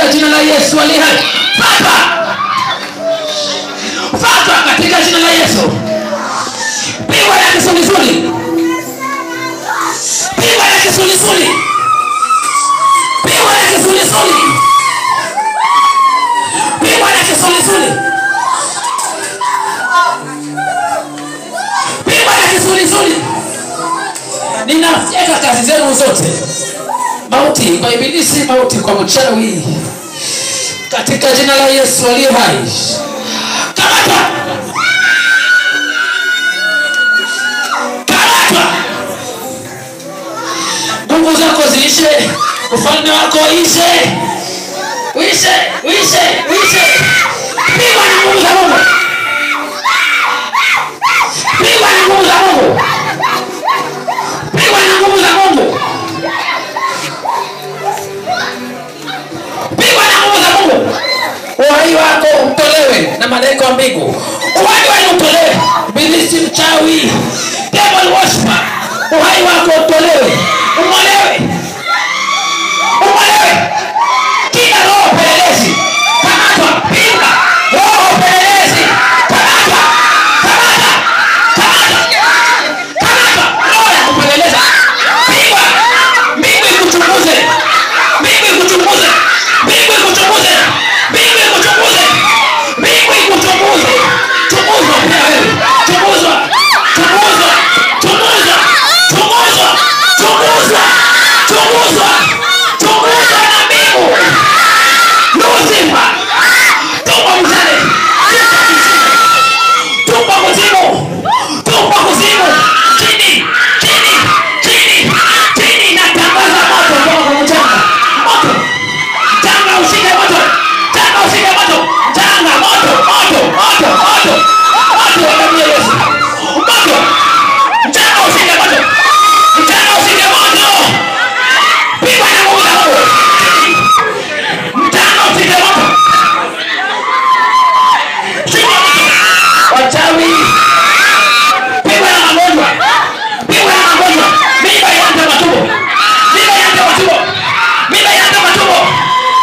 katika jina la Yesu aliye hai. Fatwa katika jina la Yesu. Pigwa na kisulisuli. Pigwa na kisulisuli. Pigwa na kisulisuli. Pigwa na kisulisuli. Pigwa na kisulisuli. Ninafyeka kazi zenu zote. Mauti kwa ibilisi, mauti kwa mchawi, katika jina la Yesu aliye hai. Kamata. Kamata. Nguvu zako ziishe. Ufalme wako uishe. Uishe. Uishe. Uishe. Pigwa na nguvu za Mungu. Pigwa na nguvu za Mungu. Pigwa na nguvu za Mungu. Pigwa na nguvu za Mungu. Uhai wako utolewe na malaika wa mbingu. Uhai wako utolewe. Ibilisi mchawi, devil worshiper, uhai wako utolewe. Umolewe. Umolewe. Kila roho pelelezi kamatwa. Pinga roho pelelezi. Kamatwa. Kamata. Kamata. Kamata. Roho ya kupeleleza. Pigwa. Mbingu ikuchunguze. Mbingu ikuchunguze. Mbingu ikuchunguze. Mbingu ikuchunguze. Mbingu ikuchunguze. Chunguzwa pia wewe. Chunguzwa. Chunguzwa. Chunguzwa. Chunguzwa. Chunguzwa. Chunguzwa. Chunguzwa na mbingu. Lucifer. Tupa mshale. Tupa kuzimu. Tupa kuzimu. Chini. Chini. Chini. Chini. Natangaza moto kwa mchanga. Moto. Janga ushike moto. Janga ushike moto. Janga moto. Moto. Moto. Moto. Moto wa damu ya Yesu. Moto. Janga ushike moto. Janga ushike moto. Pigwa na nguvu za Mungu. Janga ushike moto. Shika moto. Wachawi. Pigwa na magonjwa. Pigwa na magonjwa. Mimba ianze matumbo. Mimba ianze matumbo. Mimba ianze matumbo.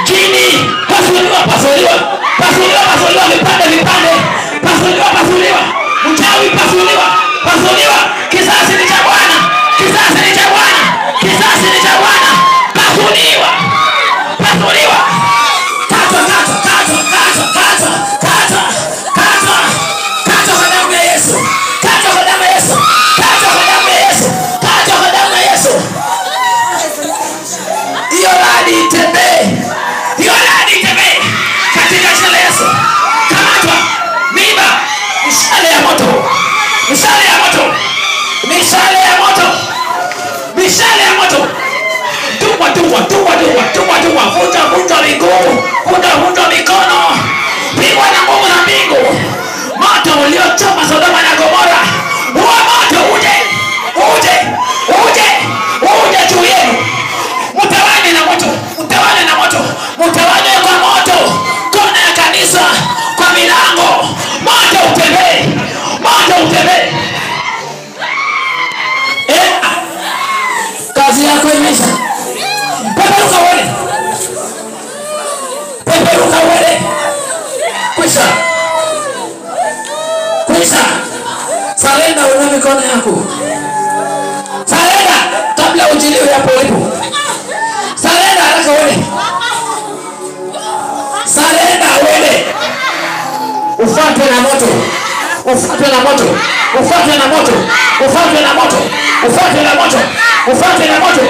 Jini. Pasuliwa. Pasuliwa. Pasuliwa. Pasuliwa. Vipande. Vipande. Pasuliwa. Pasuliwa. Mchawi pasuliwa. Pasuliwa. Kisasi ni cha Bwana. Kisasi ni cha Bwana. Kisasi ni cha Bwana. Pasuliwa. Pasuliwa. Katwa. Katwa. Katwa. Katwa. Katwa. Katwa. Katwa. Katwa kwa damu ya Yesu. Katwa kwa damu ya Yesu. Katwa kwa damu ya Yesu. Katwa kwa damu ya Yesu. Hiyo radi itembee. Hiyo radi itembee. Katika jina la Yesu. Kamatwa. Mimba. Mishale ya moto. Mishale ya moto. Mishale ya moto. Mishale ya moto. Tupwa. Tupwa. Tupwa. Tupwa. Tupwa. Tupwa. Vunja. Vunja miguu. Vunja. Vunja mikono. Pigwa na nguvu za mbingu. Moto uliochoma Sodoma na Gomora. Huo moto uje. Uje. Uje. Uje juu yenu. Mtawanye na moto. Mtawanye na moto. Mtawanye kwa moto. Kona ya kanisa. Kwa milango. Moto utembee. Moto utembee. Kazi yako imeisha. Peperuka uende. Peperuka uende. Kwisha. Kwisha. Salenda una mikono yako. Salenda kabla ujiliwe hapo ulipo. Salenda haraka uende. Salenda uende. Ufuatwe na moto. Ufuatwe na moto. Ufuatwe na moto. Ufuatwe na moto. Ufuatwe na moto. Ufuatwe na moto.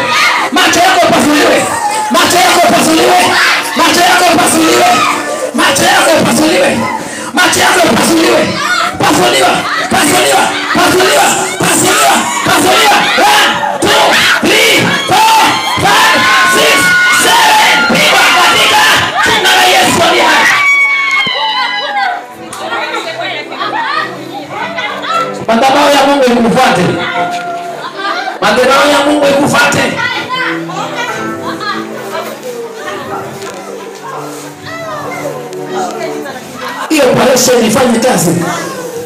Macho yako pasuliwe. Macho yako pasuliwe. Macho yako pasuliwe. Macho yako pasuliwe. Macho yako pasuliwe. Pasuliwa. Pasuliwa. Pasuliwa. Pasuliwa. Pasuliwa. 1, 2, 3, 4, 5, 6, 7. Pigwa katika jina la Yesu aliye hai. Madhabahu ya Mungu ikufuate. Madhabahu ya Mungu ikufuate. Hiyo operation ifanye kazi.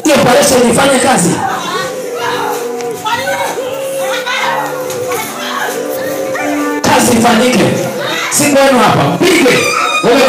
Hiyo operation ifanye kazi. Kazi ifanyike. Si kwenu hapa. Mpige. Wewe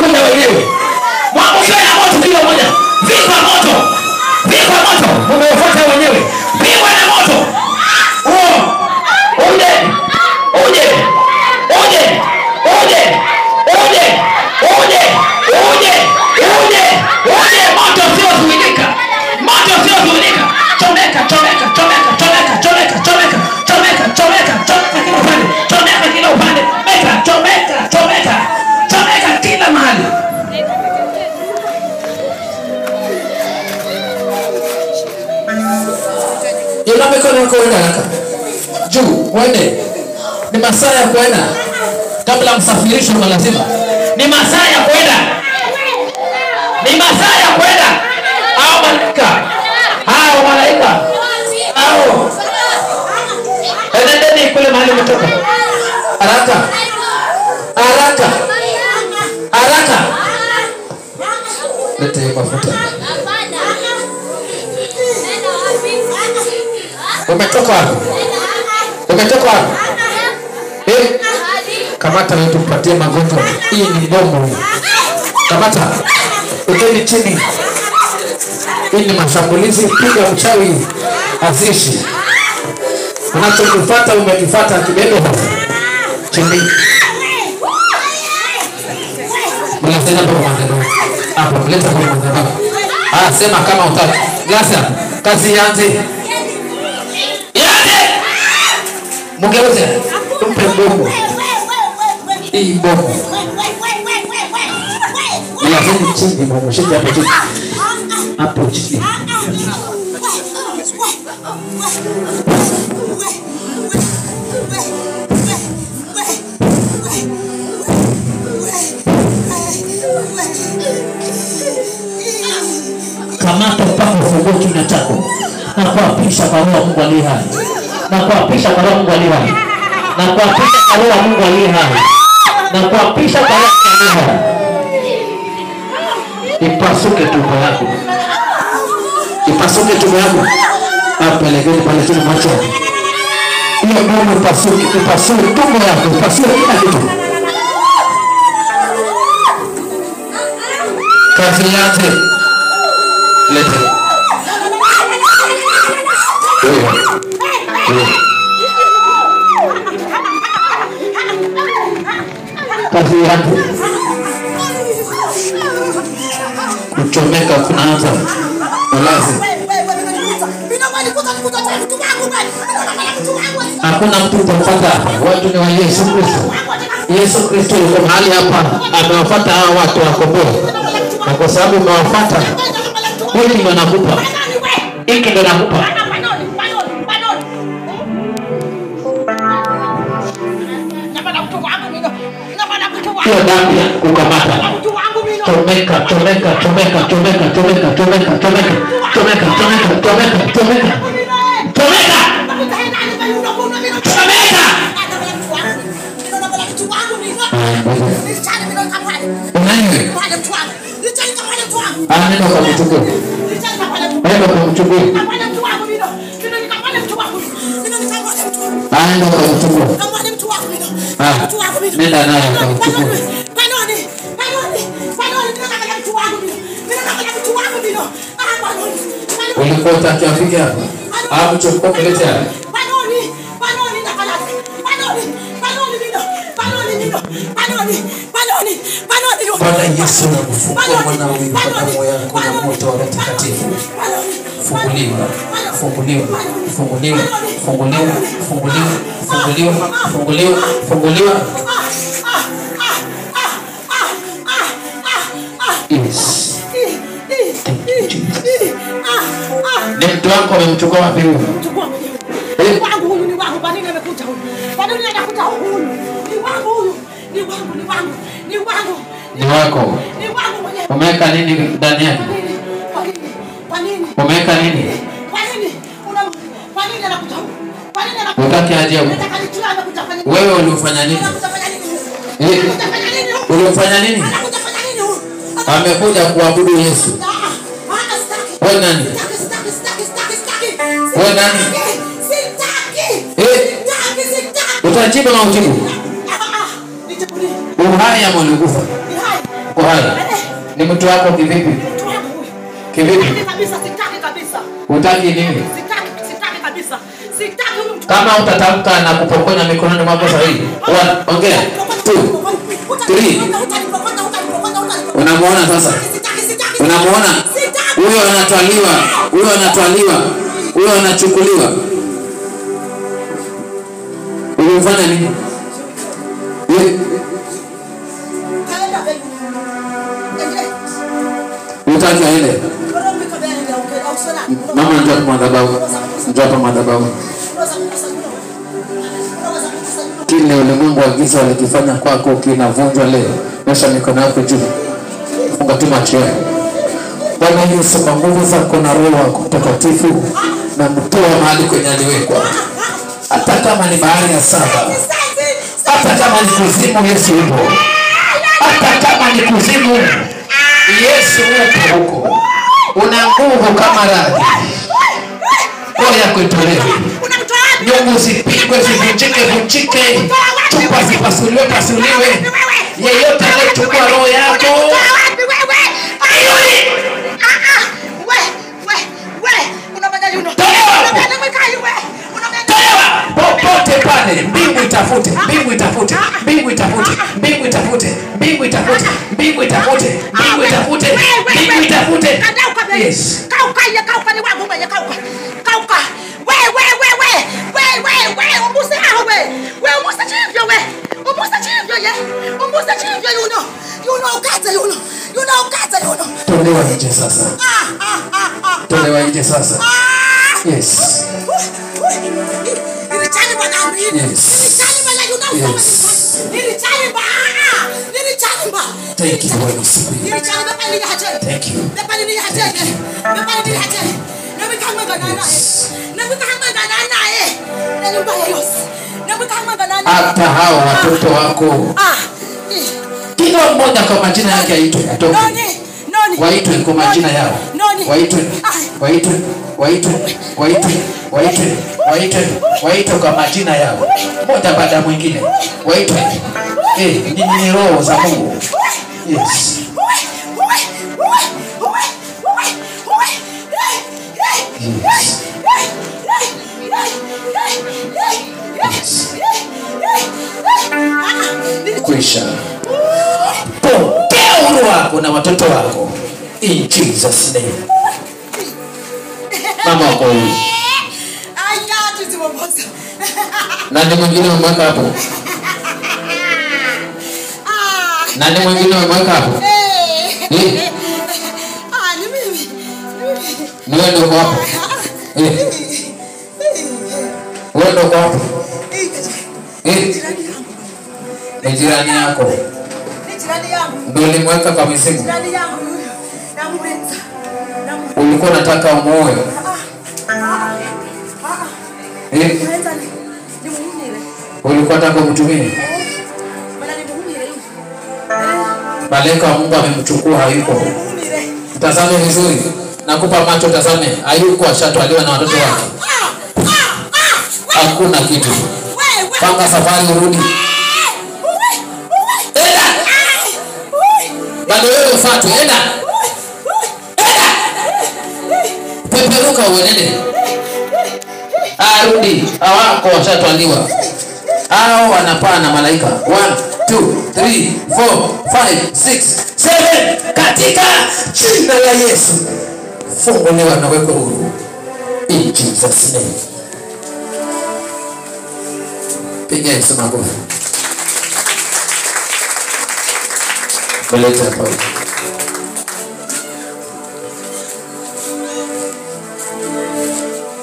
Ina mikono yako kwenda haraka. Juu, uende. Ni masaa ya kwenda. Kabla msafirisho kwa lazima. Ni masaa ya kwenda. Ni masaa ya kwenda. Hao malaika. Hao malaika. Hao. Endeni kule mahali umetoka. Haraka. Haraka. Haraka. Lete mafuta. Umetoka wapi? Umetoka wapi? Kamata wewe tupatie magonjwa. Hii ni bomu. Kamata. Ukeni chini. Hii ni mashambulizi, piga mchawi azishi. Unachokifuata umekifuata kibebe hapo. Chini. Mleta hapo maneno. Hapo mleta hapo maneno. Sema kama utaki. Glasa, kazi ianze. Ianze. Mugeuze. Tumpe bomu. Hii bomu. Lazima chini bomu, shika hapo chini. Hapo chini. Kamata mpaka ufungue kinywa chako. Na kuapisha kwa roho Mungu aliye hai. Na kuapisha kwa roho Mungu aliye hai. Na kuapisha kwa roho Mungu aliye hai. Na kuapisha kwa roho aliye hai. Ipasuke tumbo yako. Ipasuke tumbo yako. Apelekeni pale chini macho. Hiyo bomu ipasuke. Ipasuke tumbo yako. Ipasuke kila kitu. Kazi yake. Lete. Kazi yake. Kuchomeka kunaanza. Lazima. Hakuna mtu utapata hapa. Watu ni wa Yesu Kristo. Yesu Kristo yuko mahali hapa. Amewafuata hao watu wakomboe. Na kwa sababu umewafuata, hiki ndio nakupa. Hiki ndio nakupa. Hiyo damu ya kukamata. Chomeka, chomeka, chomeka, chomeka, chomeka, chomeka, chomeka, chomeka, chomeka, chomeka, chomeka. Chomeka. Chomeka. Unani? Nenda kwa mchungu. Nenda kwa mchungu. Nenda kwa mchungu. Nenda naye kwa mchungu. Ulikuwa utakiafika hapa? Hapo chukua kuletea. Bwana Yesu fungua mwana wangu kwa moyo wako na moto wa Roho Mtakatifu. Funguliwa, funguliwa, funguliwa, funguliwa, funguliwa, funguliwa, funguliwa, funguliwa. Yes. Ni mtu wako amemchukua wapi huyo? Ni wangu huyu, ni wangu. Kwa nini amekuja huyu? Kwa nini anakuja huyu? Ni wangu huyu. Ni wangu, ni wangu, ni wangu. Ni wako. Ni wangu mwenyewe. Umeweka nini ndani yake? Kwa nini? Umeweka nini? Kwa nini? Kwa nini anakuja huyu? Kwa nini anakuja? Unataka aje huyu? Nataka nijue anakuja fanya nini? Wewe ulifanya nini? Unafanya nini? Unafanya nini? Ulifanya nini? Anakuja fanya nini huyu? Amekuja kuabudu Yesu. Wewe nani? Wewe nani? Utajibu na ujibu. Uhai ama ulikufa? Uhai. Ni mtu wako kivipi? Kivipi? Sitaki kabisa. Utaki nini? Sitaki kabisa. Sitaki huyu mtu. Kama utatamka na kupokonya mikononi mwako sahihi. Ongea. 2 3. Unamuona sasa? Unamuona? Huyo anatwaliwa, huyo anatwaliwa, huyo anachukuliwa. Unafanya nini? Utaki aende? Mama njoo madhabahu. Njoo madhabahu. Kile ulimwengu wa giza walikifanya kwako kinavunjwa leo. Nyosha mikono yako juu. Funga tu macho yako. Bwana Yesu, kwa nguvu zako na Roho wako Mtakatifu, na mtoa mahali kwenye aliwekwa. Hata kama ni bahari ya saba, hata kama ni kuzimu, Yesu yupo. Hata kama ni kuzimu, Yesu yupo huko. Una nguvu kama radi. Roho yako itolewe. Nyungu zipigwe, zivunjike, chupa zipasuliwe. Yeyote anayechukua roho yako, popote pale. Mbingu itafute. Yes. Tolewa nje sasa. Tolewa nje sasa. Yes. Thank you, Holy Spirit. Thank you. Hata hao watoto wako, kila mmoja kwa majina yake aitwe, atoke. Waitwe kwa majina yao. Waitwe kwa majina yao. Moja baada mwingine. Waitwe. Ni roho za Mungu. Yes. Kwisha. Pokea uhuru wako na watoto wako. In Jesus' name. Mama wako huyu. Nani mwingine mwaka hapo? Nani mwingine mwaka hapo? Ni mimi. Ni wewe ndio hapo. Wewe ndio hapo. Ni jirani yako. Ndio ulimweka kwa misimu. Ulikuwa unataka umuoe. Ulikuwa unataka kumtumia. Malaika wa Mungu amemchukua, hayuko. Tazame vizuri. Nakupa macho, tazame. Hayuko, ashatwaliwa na watoto wake. Hakuna kitu. Panga safari urudi. Enda. Bado wewe ufuate, enda. Peperuka uenende. Arudi. Hawako, washatwaliwa. Hao wanapaa na malaika. 1 2 3 4 5 6 7 katika jina la Yesu. Funguliwa na weko huru. In Jesus' name. Piga Yesu makofi. Koleta hapo.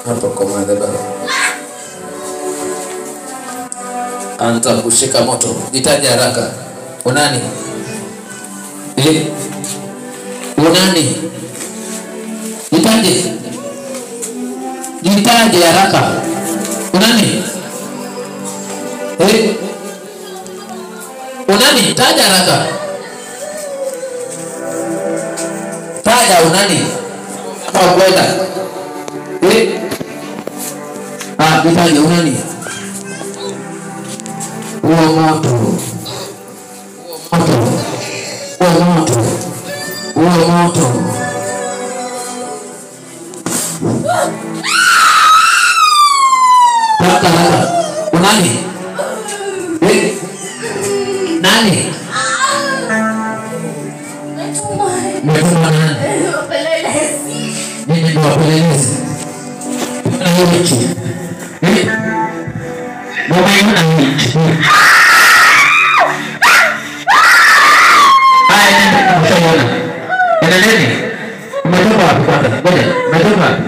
Hapo kwa madhabahu. Anta kushika moto. Jitaje haraka. Unani? Unani? Jitaje haraka. Unani? Unani? Taja haraka. Taja unani? Kwa kwenda. Jitaje unani? Moto. Unani? Nani? Mefuma nani? Nini ndo wapelelezi? Una hichi? Mama yuna hichi? Endeleeni. Umetoka wapi kwanza? Ngoja, umetoka wapi?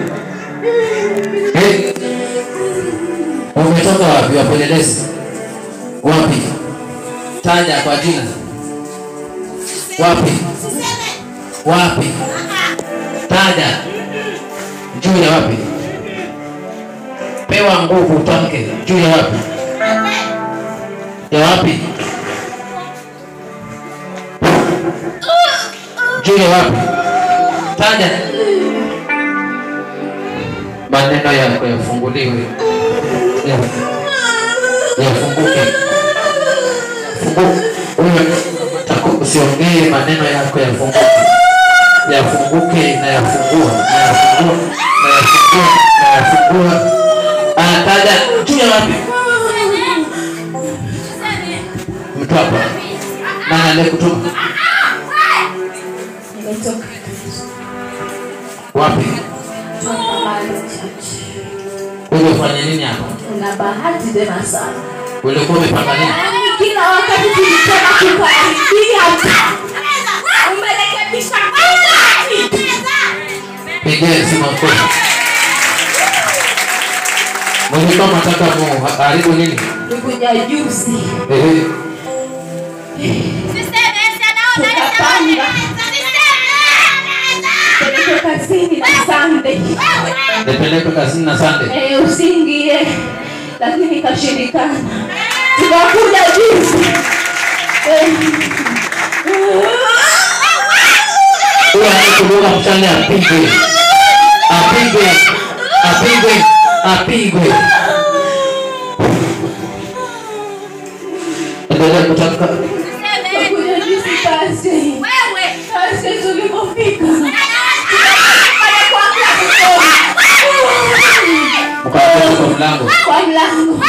wapi wapelelezi? Wapi? Taja kwa jina. Wapi? Wapi? Taja. Juu ya wapi? Pewa nguvu utamke. Juu ya wapi? Ya wapi? Juu ya wapi? Taja. Maneno yako yafunguliwe. Yafunguke. Funguke. Usiongee, maneno yako yafunguke. Yafunguke na yafungua. Na yafungua. Na yafungua. Na yafungua. Taja. Juu ya wapi? Mtu hapa. Nani aliyekutuma? Nimetoka. Wapi? Ulifanya nini hapa? Una bahati tena sana. Ulikuwa umepanga nini? Kila wakati tulisema kukaribia. Umerekebisha kila kitu. Pigia simu kwa. Mlikuwa mnataka haribu nini? Nikuja juzi. Nipeleke kazini na Sunday. Usiingie. Lakini kashindikana. Tukakuja juzi. Huyo anakudoga mchana apigwe. Apigwe. Apigwe. Apigwe. Endelea kutamka. Tukakuja juzi basi. Wewe. Basi tulipofika. Kwa mlango. Kwa mlango.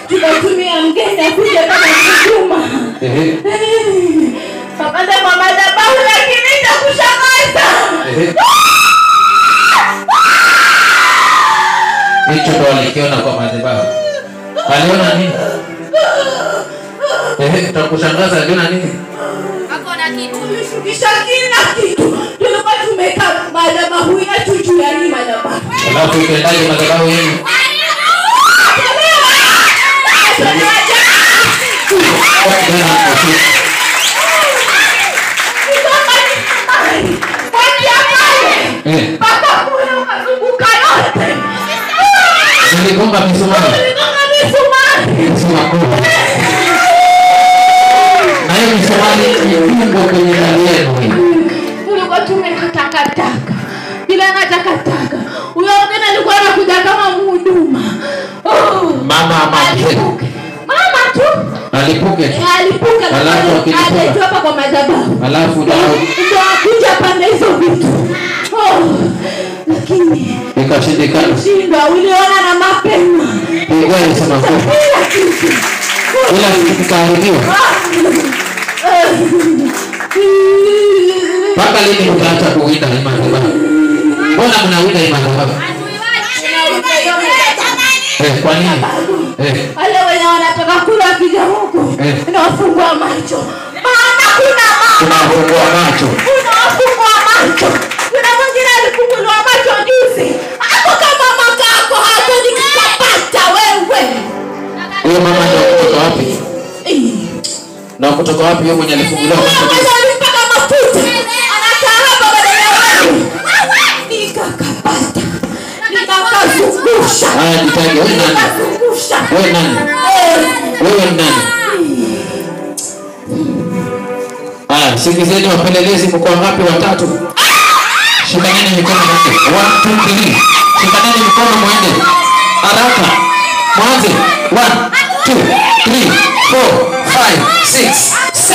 Tukatumia mgeni kuja kama huduma. Kapanda mama madhabahu lakini itakushangaza. Hicho ndo alikiona kwa madhabahu. Aliona nini? Tutakushangaza aliona nini? Hakuna kitu. Tulishukisha kila kitu. Tulikuwa tumeka madhabahu yetu juu ya hii madhabahu. Alafu ukiendaje madhabahu yenu? Niligonga misumari. Na hiyo misumari ifungo kwenye ndani yenu. Tulikuwa tumekatakataka. Bila takataka. Huyo mgeni alikuwa anakuja kama mhuduma. Mama alipuke. Mama tu. Alipuke. Alipuke. Alafu akilipuka hapa kwa madhabahu. Alafu ndio akuja pande hizo vitu. Lakini ikashindikana. Shindwa uliona na mapema. Ngoja nisema kwa. Ila kikaharibiwa. Paka lini utaacha kuwinda madhabahu? Mbona mnawinda madhabahu? Kwa nini? Wale wenye wanataka kula kija huko. Unawafungua macho. Maana kuna mama. Unawafungua macho. Unawafungua macho. Kuna mwingine alifunguliwa macho juzi. Hapo kama makako hapo nikikapata wewe. Huyo mama ndio kutoka wapi? Na kutoka wapi yeye mwenye alifunguliwa macho? Mpaka mafuta. Anakaa hapa badala ya wewe. Nikakapata. Nikakazungusha. Haya jitage wewe nani? Wewe nani? Wewe nani? Sikizeni wapelelezi mko ngapi? Watatu. Shikaneni mikono mwende. 1 2 3. Shikaneni mikono mwende. Haraka. Mwanze. 1 2 3 4 5 6 7.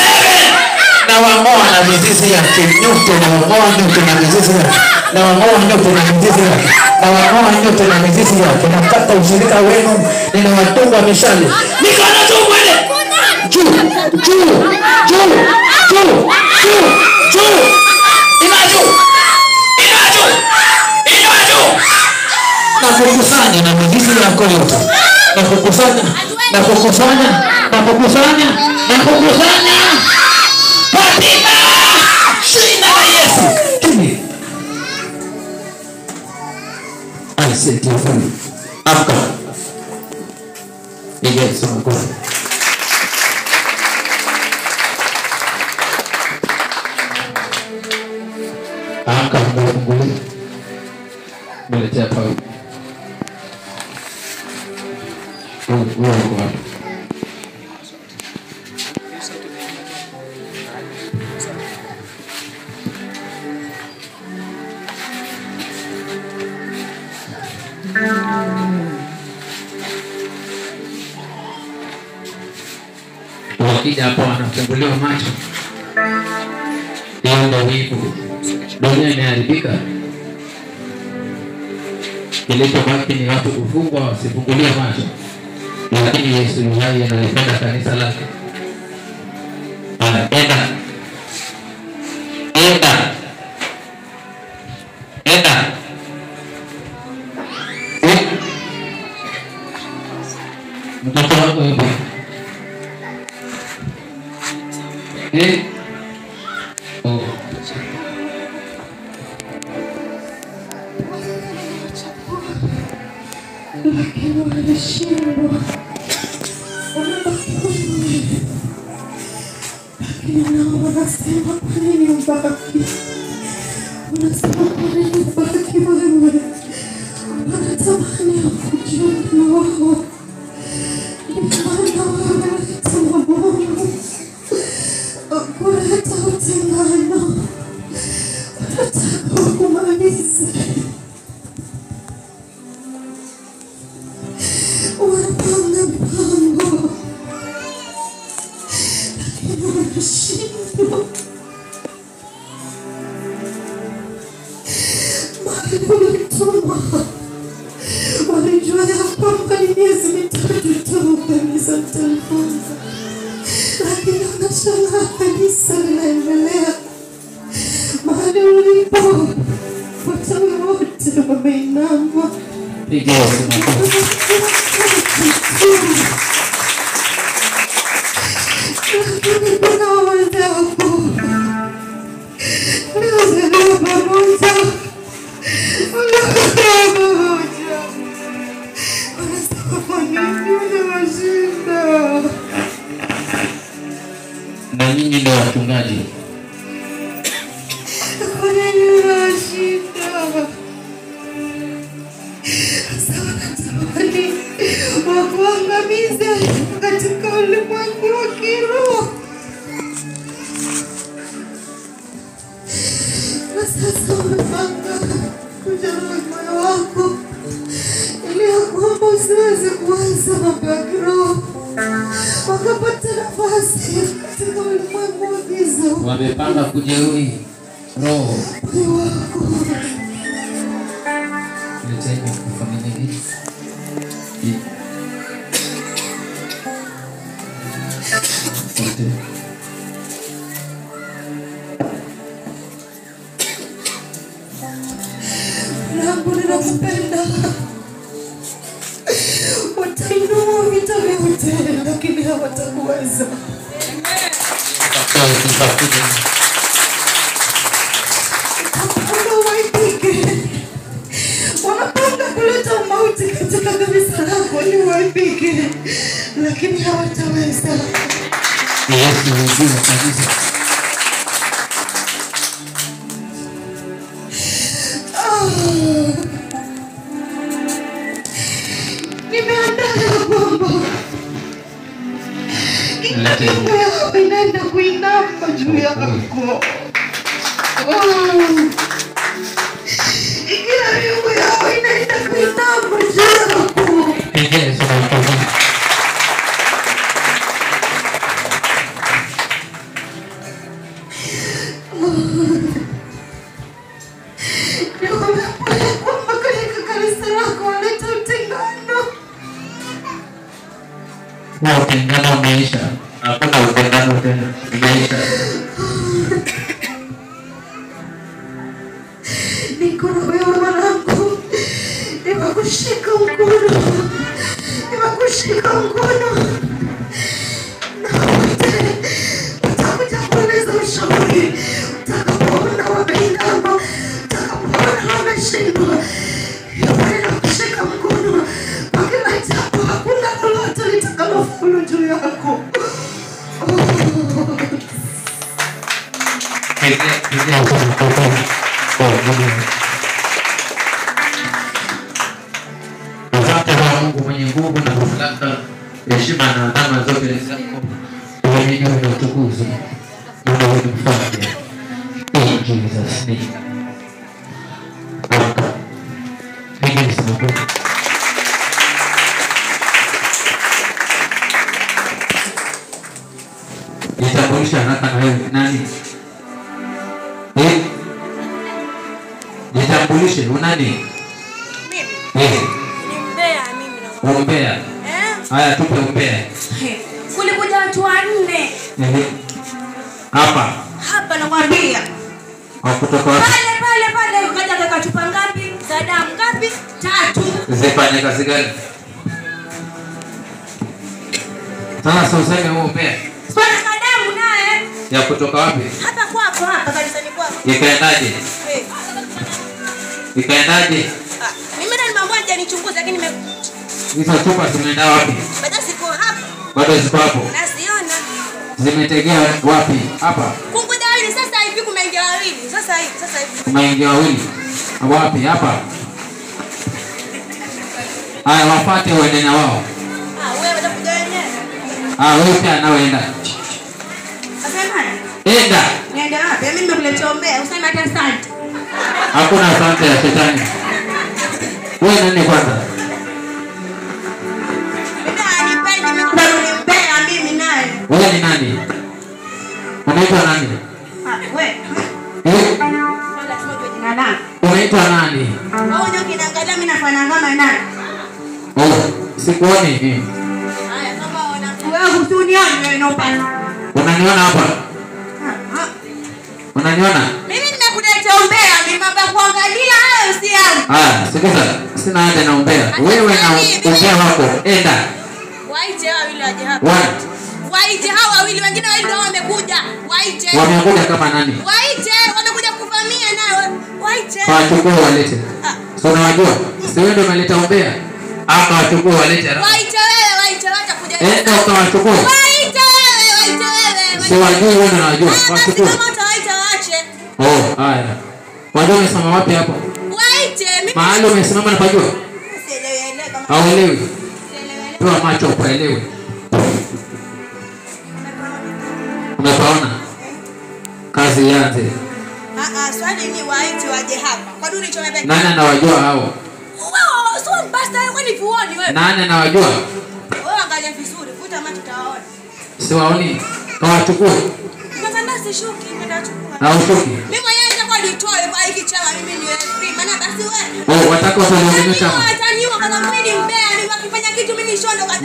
Na wangoa na mizizi yake nyote, na wangoa nyote na mizizi yake. Na wangoa nyote na mizizi yake. Na wangoa nyote na mizizi yake. Nakata ushirika wenu, ninawatunga mishale. Mikono juu mwende. Juu. Juu. Juu. Juu. Juu. Juu. Inaju. Inaju. Inaju. Na kukusanya na mizizi yako yote. Na kukusanya. Na kukusanya. Na kukusanya. Na kukusanya. Katika jina la Yesu. Kimi. I said to you. Afka. Piga Yesu makofi. Amka Mungu. Mweletea Paulo. Mungu. Wakija hapo wanafunguliwa macho. Hiyo ndio wivu. Dunia imeharibika. Kilichobaki ni watu kufungwa wasifunguliwe macho. Lakini Yesu yeye analipenda kanisa lake. Enda. Mtoto wako yupo. Oh. Lakini wanashindwa. Lakini nao wanasema kwa nini mbaki? Wanasema kwa nini mbaki wewe? Wanatamani kujua wao. Maana wanaleta mabomu. Wanaleta utengano. Wanataka kumaliza. Wanapanga mpango. Lakini wanashindwa. Mahali walituma. Walijua ya kwamba ni miezi mitatu tu kanisa litafunza. Lakini wanashangaa kanisa linaendelea. Mahali ulipo watawe wote wameinama. Piga Yesu makofi. Lakini kuna wadapo. Leo pamoja. Na nyinyi ndio wachungaji. Wakuangamize katika ulimwengu wa kiroho. Na sasa umepanga kujeruhi moyo wako ili ya kwamba usiweze kuanza mambo ya kiroho. Wakapata nafasi katika ulimwengu wa giza. Wamepanga kujeruhi roho. Moyo wako. Leteni kufanya nini? Mungu ninakupenda. Watainua vita vyote lakini hawatakuweza. Wanapanga kuleta mauti katika kanisa lako ili waipige, lakini hawataweza. Yesu ndiye kanisa. Nimeandaa mambo. Mungu yako inaenda kuinama juu yako. Kila Mungu yako inaenda kuinama juu yako. Yesu ndiye. Na utengano umeisha. Hakuna utengano tena. Umeisha. Niko na wewe mwanangu. Nimekushika mkono. Nimekushika mkono. Na wote utakuja kueleza ushauri. Utakapoona wameinama. Utakapoona wameshindwa. Nimekushika mkono. Kwa kila jambo hakuna lolote litakalo Asante kwa Mungu mwenye nguvu na mamlaka, heshima na adama zote zako. Wewe ni utukufu. Mungu ni mfalme. In Jesus name. Amen. Nitambulisha haraka na wewe nani? Nitambulishe unani? Mimi. Ni Mbea mimi na. Umbea. Haya tupe umbea. Kulikuja watu 4. Hapa nakwambia. Kutoka wapi? Pale ukaja kaka chupa ngapi? Za damu ngapi? 3. Zifanye kazi gani? Sasa useme huo umbea. Sasa damu naye. Ya kutoka wapi? Hapa kwako hapa kanisani kwako. Ikaendaje? Ikaendaje? Mimi ndo nimemwambia nichunguze lakini hizo chupa zimeenda wapi? bado siko hapa. Bado ziko hapo. Nasiona. Zimetegea wapi? Hapa. Kunguja wawili sasa hivi kumeingia wawili. Sasa hivi. Kumeingia wawili. Wapi? Hapa. Haya wapate uende na wao. Wewe utakuja wenyewe. Wewe pia naoenda. Asema enda. Niende wapi? Mimi nimekuletea ombea, useme hata asante. Hakuna asante ya shetani. Wewe nani kwanza? Mimi naye. Wewe ni nani? Unaitwa nani? Wewe. Jina langu. Unaitwa nani? Wewe ndio kinaangalia mimi nafanana kama nani? Sikuoni mimi. Haya kama wewe usinione wewe unapata. Unaniona hapa? Unaniona? Mimi nimekuletea ombea, mimi mambo kuangalia hayo si yangu. Sikiza, sina haja na ombea. Wewe na ombea wako, enda. Waite wawili waje hapa. Waite hawa wawili, wengine wawili ndio wamekuja. Waite. Wamekuja kama nani? Waite, wamekuja kuvamia nayo. Waite. Wachukue walete. So unajua, si wewe ndio umeleta ombea? Ama wachukue walete haraka. Waite wewe, watakuja. Enda ukawachukue. Waite wewe. Si wajui wewe ndio unajua. Wachukue. Haya. Wajua umesimama wapi hapo? Waite. Mahali umesimama napajua? Hauelewi. Toa macho upaelewe. Umepaona? Kazi ianze. Swali ni waite waje hapa. Kwa nini chomebeka? Nani anawajua hao? Wewe sio mbasta wewe ni vuoni wewe. Nani anawajua? Wewe angalia vizuri, vuta macho utawaona. Siwaoni. Kawachukue. Kwanza sishuki nitachukua. Na ushuki. Mimi mwenyewe nitakuwa nitoe kwa hiki chama mimi ni free. Maana basi wewe. Wataka wafanye chama. Wataniua kama mimi ni mbea, mimi wakifanya kitu mimi nishondo kata.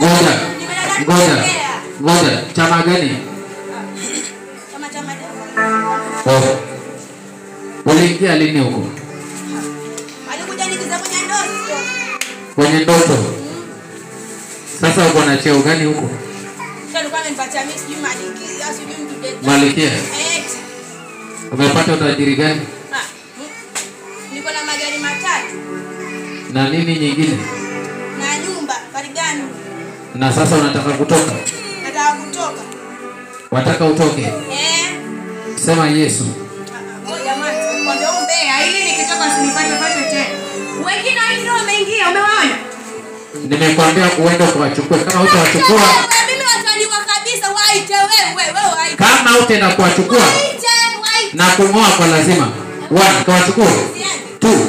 Ngoja. Chama gani? Chama. Uliingia lini huko? Alikuja nikiza kwenye ndoto. Kwenye ndoto. Sasa uko na cheo gani huko? Alikuwa amenipatia mimi sijui malikia, sijui mtu Malikia. Umepata utajiri gani? Niko na magari 3. Na nini nyingine? Na nyumba, karigani. Na sasa unataka kutoka? Nataka kutoka. Wataka utoke? Sema Yesu. Jamani, kwambia ombea ili nikitoka sinipate tena. Wengine ndio wameingia, umewaona? Nimekwambia uende kuwachukua. Kama hutawachukua mimi wataniwa kabisa. Waite wewe waite. Kama utaenda kuwachukua na kungoa kwa lazima. 1 kawachukua. 2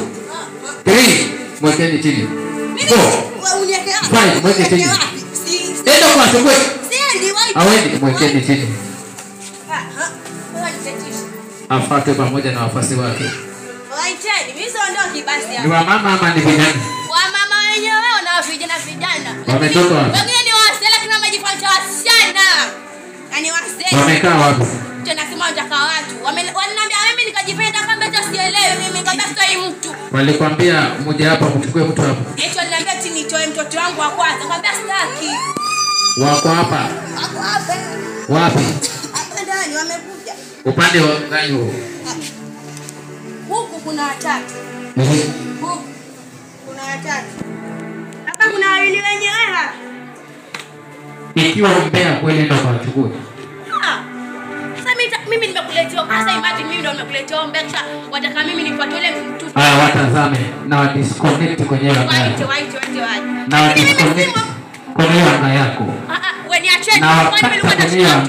3 mwekeni chini. 4 wewe uniweke hapo. 5 mwekeni chini. Ndio kuwachukua. Siendi waite. Awendi mwekeni chini. Wewe nitetisha. Afate pamoja na wafasi wake. Waiteni, mimi siondoki basi hapa. Ni wa mama ama ni vijana? Wa mama wenyewe na vijana. Wametoka wapi? Wengine ni wazee lakini wamejifanya wasichana. Yaani wazee. Wamekaa wapi? Tena kama nataka watu. Wananiambia mimi nikajipenda kama hata sielewi mimi kama sitoi mtu. Walikwambia mmoja hapa kuchukue mtu hapa. Aliniambia ati nitoe mtoto wangu wa kwanza. Nikamwambia sitaki. Wako hapa. Wako hapa. Wapi? Hapa ndani wamekuja. Upande wa gani huo? Huku kuna 3. Huku kuna 3. Hapa kuna wawili wenyewe hapa. Ikiwa umbea kweli ndio wachukue. Sasa mimi nimekuletea sasa imagine mimi ndo nimekuletea ombe kisha wataka mimi nifuate ile mtu. Watazame na disconnect kwenye anga. Waite. Na disconnect kwenye anga yako. Wewe niacheni.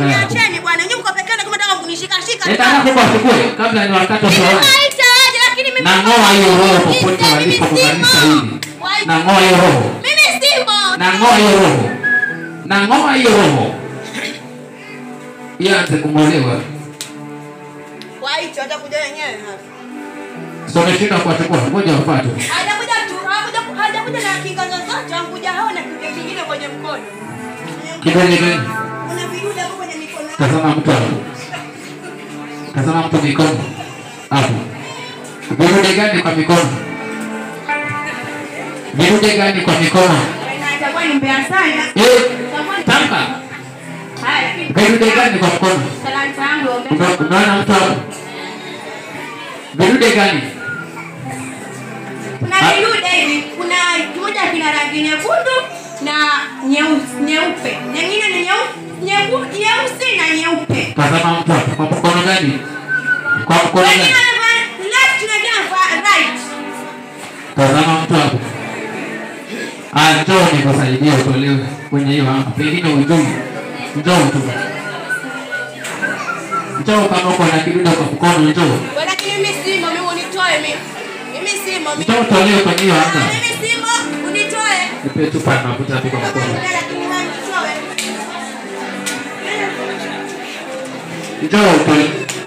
Niacheni bwana. Nyinyi mko pekee kama nataka kunishika. Nataka kukuachukue kabla ni wakati wa swala. Lakini mimi na ngoa hiyo roho popote walipo kanisa hili. Na ngoa hiyo roho. Mimi simo. Na ngoa hiyo roho. Na ngoa hiyo roho. Ianze kumolewa. Waite watakuja wenyewe hapa. Sio umeshinda kuachukua moja wafuate. Hajakuja na kinga zote, anakuja hao na kitu kingine kwenye mkono. Kidole gani? Kuna vidude hapo kwenye mikono. Tazama mtu hapo. Tazama mtu mikono. Hapo. Vidude gani kwa mikono? Vidude gani kwa mikono? Itakuwa ni mbaya sana. Tamka. Haya. Vidude gani kwa mkono? Talanta yangu. Unaona mtu hapo? Vidude gani? Kuna vidude hivi, kuna kimoja kina rangi nyekundu na nyeupe. Nyingine ni nyeusi na nyeupe. Tazama mtu hapo. Kwa mkono gani? Kwa mkono gani? Left na right. Tazama mtu hapo. Njoo nikusaidie utolewe kwenye hiyo anga. Pengine ujui. Njoo tu. Njoo kama uko na kidude kwa mkono njoo. Lakini mimi simo, mimi unitoe mimi. Mimi simo, mimi. Njoo utolewe kwenye hiyo anga. Mimi simo, unitoe. Nipe tu pana mafuta hapo kwa mkono. Njoo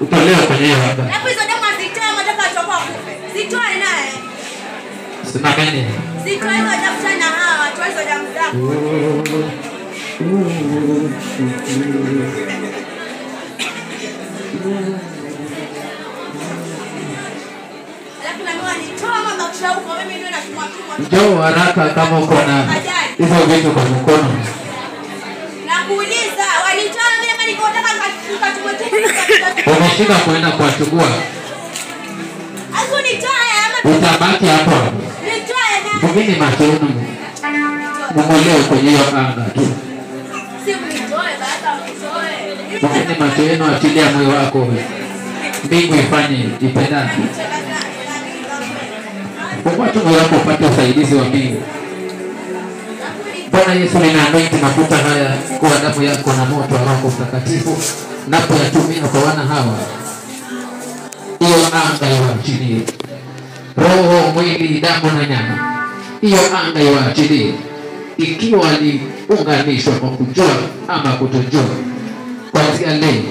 utolewe kwenye hiyo anga. Hapo hizo damu zitoe, nataka atoka kupe. Zitoe naye. Simameni. Zitoe hizo damu na hawa, toa hizo damu zako. Njoo haraka kama uko na hizo vitu kwa mkono. Nakuuliza, walitoa mimi nikotaka nikachukua. Umeshika kwenda kuachukua. Asu nitoe ama utabaki hapo. Nitoe na. Mimi macho yangu. Mmolewe kwenye hiyo anga tu. Si mnitoe baba mtoe. Mimi macho yenu achilia moyo wako wewe. Mbingu ifanye ipendane. Kwa watu wako upate usaidizi wa mbingu. Bwana Yesu ninaanoint mafuta haya kwa damu yako na moto wa Roho Mtakatifu napoyatumia kwa wana hawa. Hiyo anga iwaachilie. Roho, mwili, damu na nyama. Hiyo anga iwaachilie. Ikiwa aliunganishwa kwa kujua ama kutojua. Kuanzia leo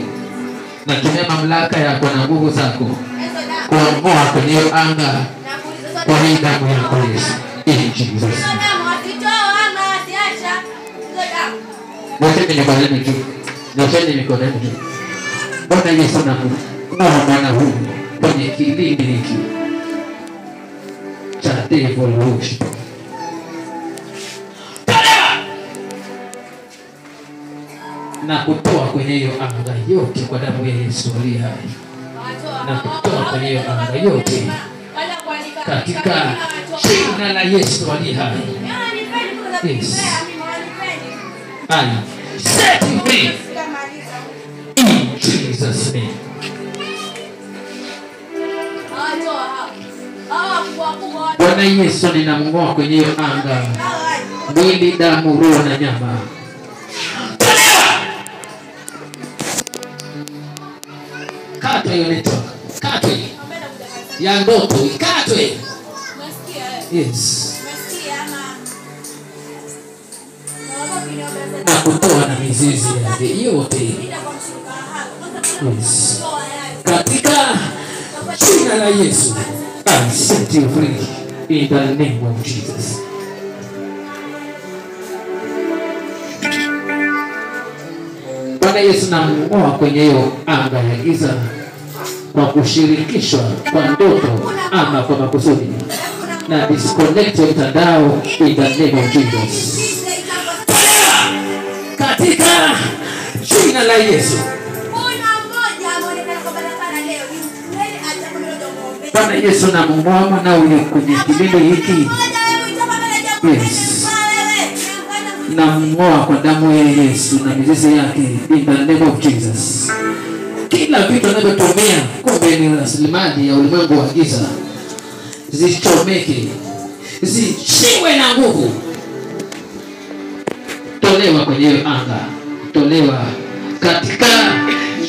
natumia mamlaka yako na nguvu zako kuamua kwenye hiyo anga kwa hii damu yako Yesu. In Jesus. Nyosheni mikono juu. Nyosheni mikono juu. Bwana Yesu na mwana huyu kwenye kilindi hiki cha devil worship. Na kutoa kwenye hiyo anga yote kwa damu ya Yesu aliye hai. Na kutoa kwenye hiyo anga yote katika jina la Yesu aliye hai. Yes. Set you free. In Jesus' name. Bwana Yesu ninamngoa kwenye hiyo anga. Mwili, damu, roho na nyama. Katwe hiyo netoka. Katwe. Ya ndoto. Katwe. Yes. Na kutoa na mizizi yake yote. Yes. Katika jina la Yesu, I set you free in the name of Jesus. Bwana Yesu namng'oa kwenye hiyo anga ya giza kwa kushirikishwa kwa ndoto ama kwa makusudi. Na disconnect mtandao in the name of Jesus. Katika jina la Yesu. Bwana Yesu namng'oa mwana huyu kwenye kilindi hiki. Yes. Namng'oa kwa damu ya Yesu na mizizi yake in the name of Jesus. kila vitu anavyotumia kumbe ni rasilimali ya ulimwengu wa giza. Zichomeke, zishiwe na nguvu. Tolewa kwenye anga, tolewa katika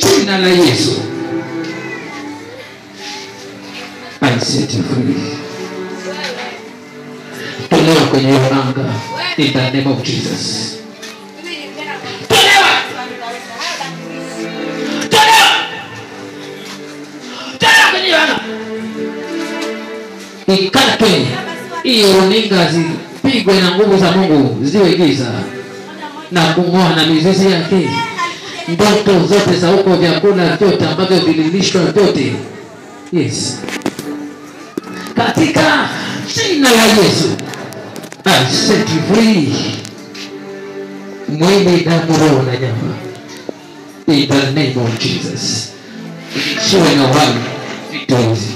jina la Yesu. I set you free. Tolewa kwenye anga in the name of Jesus. Tolewa. Tolewa. Tolewa kwenye anga. Ikatwe. Hiyo runinga zipigwe na nguvu za Mungu, ziwe giza na kung'oa na mizizi yake. Ndoto zote za huko, vyakula vyote ambavyo vililishwa vyote. Yes. Katika jina la Yesu, I set you free. Mwili, damu, roho na nyama. In the name of Jesus. Siwe na uhai vitu hizi.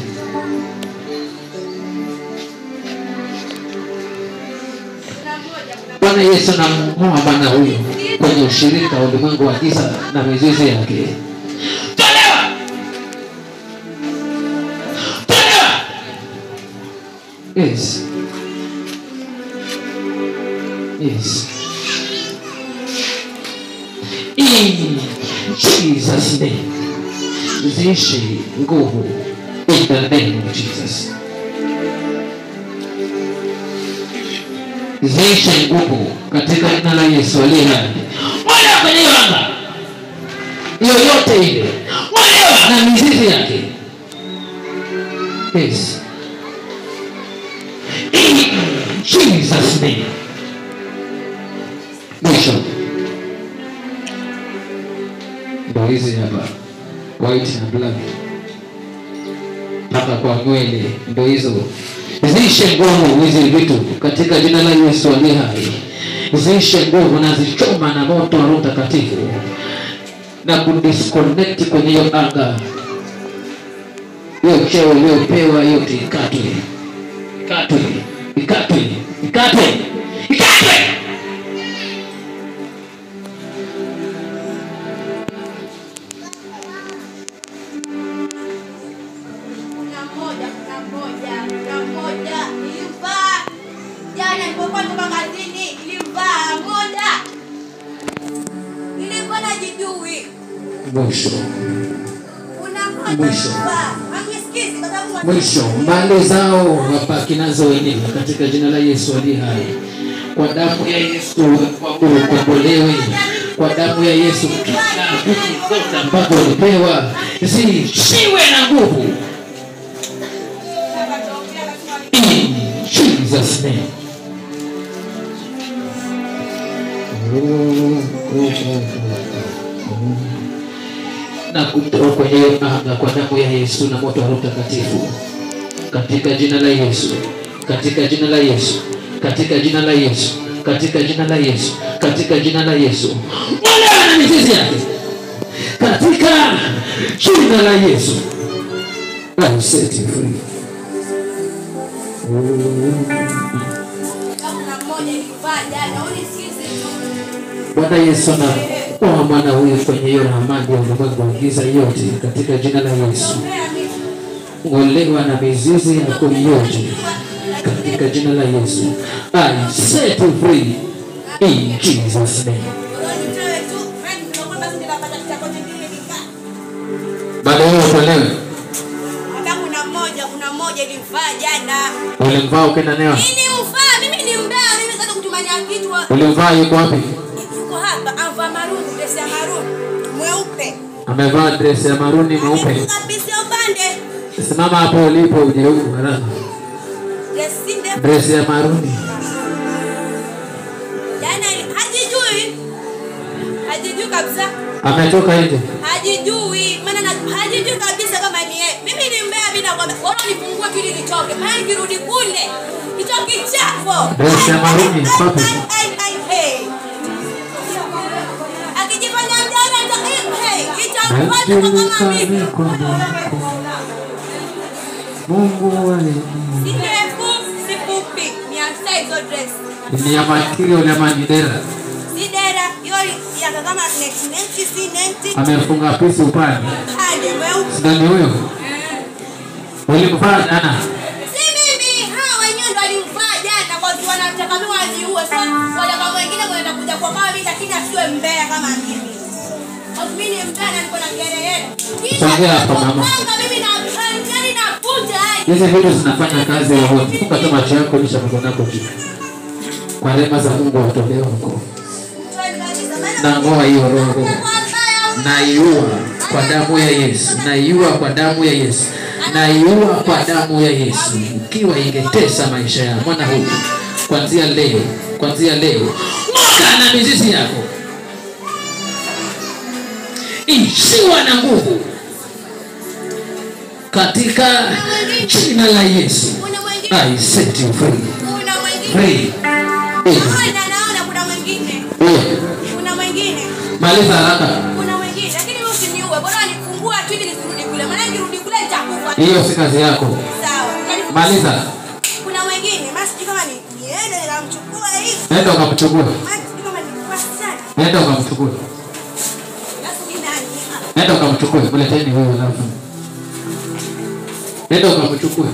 Bwana Yesu na mmoa bwana huyu kwenye ushirika wa ulimwengu wa giza na mizizi yake. Tolewa! Tolewa! Yes. Yes. In Jesus' name. Ziishi nguvu in the name of Jesus. Ziishi nguvu katika jina la Yesu aliye hai. Wala kwenye anga yoyote ile, wala na mizizi yake. Yes. In Jesus' name. Mwisho. Ndio hizi hapa. White and black. Hapa kwa nywele ndio hizo. Ziishe nguvu hizi vitu katika jina la Yesu aliye hai. Ziishe nguvu na zichoma na moto wa Roho Mtakatifu na kudisconnect kwenye hiyo anga. Hiyo cheo iliyopewa yote ikatwe. Ikatwe. Ikatwe. Ikatwe. Ikatwe. Mwisho. Mwisho. Mwisho. Mali zao wabaki nazo wenyewe katika jina la Yesu aliye hai. Kwa damu ya Yesu ukombolewe. Kwa damu ya Yesu vitu zote ambavyo ulipewa ziishiwe na nguvu. In Jesus' name. Na kutoa kwenye anga kwa damu ya Yesu na moto wa Roho Mtakatifu katika jina la Yesu, katika jina la Yesu, katika jina la Yesu, katika jina la Yesu, katika jina la Yesu. Wala na mizizi yake katika jina la Yesu. I set you free. Bwana Yesu na kwa mwana huyu kwenye hiyo ramani ya ulimwengu wa giza yote katika jina la Yesu. Ngolewa na mizizi yako yote katika jina la Yesu. I set you free in Jesus' name. Baada ya kuelewa. Kuna mmoja ilimfaa jana. Ulimvaa ukenda neo? Nini ufaa? Mimi ni mbaya, mimi sasa kutumania kitu. Ulimvaa yuko wapi? Yuko hapa, amevaa maruni, dress ya maruni, mweupe. Amevaa dress ya maruni mweupe. Kabisa upande. Simama hapo ulipo uje huku haraka. Dress ya maruni. Jana hajijui. Hajijui kabisa. Ametoka nje. Hajijui, maana hajijui kabisa kama ni yeye. Mimi ni mbea bila kwamba wao nifungue kile nitoke. Maana nikirudi kule nitoke chafo. Dress ya maruni papi. Akijifanya mjana itampata kama mimi. Mungu wale. Sifupi, ni size dress. Ni ya makio ya manidera. Sidera, hiyo ya kama neti si neti. Amefunga pisi upande. Hadi wewe. Ndio huyo. Ulimfanya jana. Si mimi, hao wenyewe ndio walimfanya jana kwa sababu wanataka mimi wajiue. Sasa wale kama wengine wanakuja kwa kama mimi lakini asiwe mbea kama mimi. Kwa mimi ni mbea na niko na kelele. Songea hapo mama. Mimi na yani nakuja. Hizi vitu zinafanya kazi ya roho. Funga tu macho yako kisha mkono wako juu. Kwa rehema za Mungu atolewe huko. Na ngoa hiyo roho. Naiua kwa damu ya Yesu. Naiua kwa damu ya Yesu. Naiua kwa damu ya Yesu. Ukiwa ingetesa maisha ya mwana huyu kuanzia leo, moka na mizizi yako. Isiwa na nguvu katika jina la Yesu. I set you free. Free. Kuna mwingine. Maliza haraka. Kuna mwingine lakini wewe usiniue. Bora nifungua tu ili nisirudi kule. Maana nikirudi kule nitakufa. Hiyo si kazi yako. Sawa. Maliza. Kuna mwingine. Basi kama niende nikamchukua hivi. Nenda ukamchukue. Basi kama ni sana. Nenda ukamchukue. Basi ni nani? Nenda ukamchukue. Mleteni huyo alafu. Nenda ukamchukue.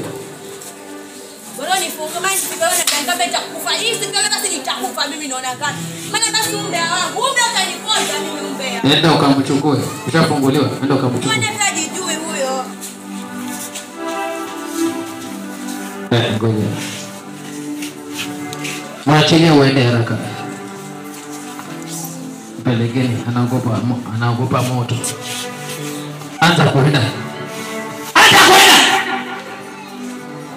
Bora nifungue maji sikiona nitaanza nitakufa. Hii sikiona basi nitakufa mimi naona kama. Maana basi umbea wangu. Umbea utaniponza mimi umbea. Nenda ukamchukue. Ushafunguliwa. Nenda ukamchukue. Mbona hajijui huyo? Ngoja. Mwachilie uende haraka. Pelegeni anaogopa moto. Anza kwenda.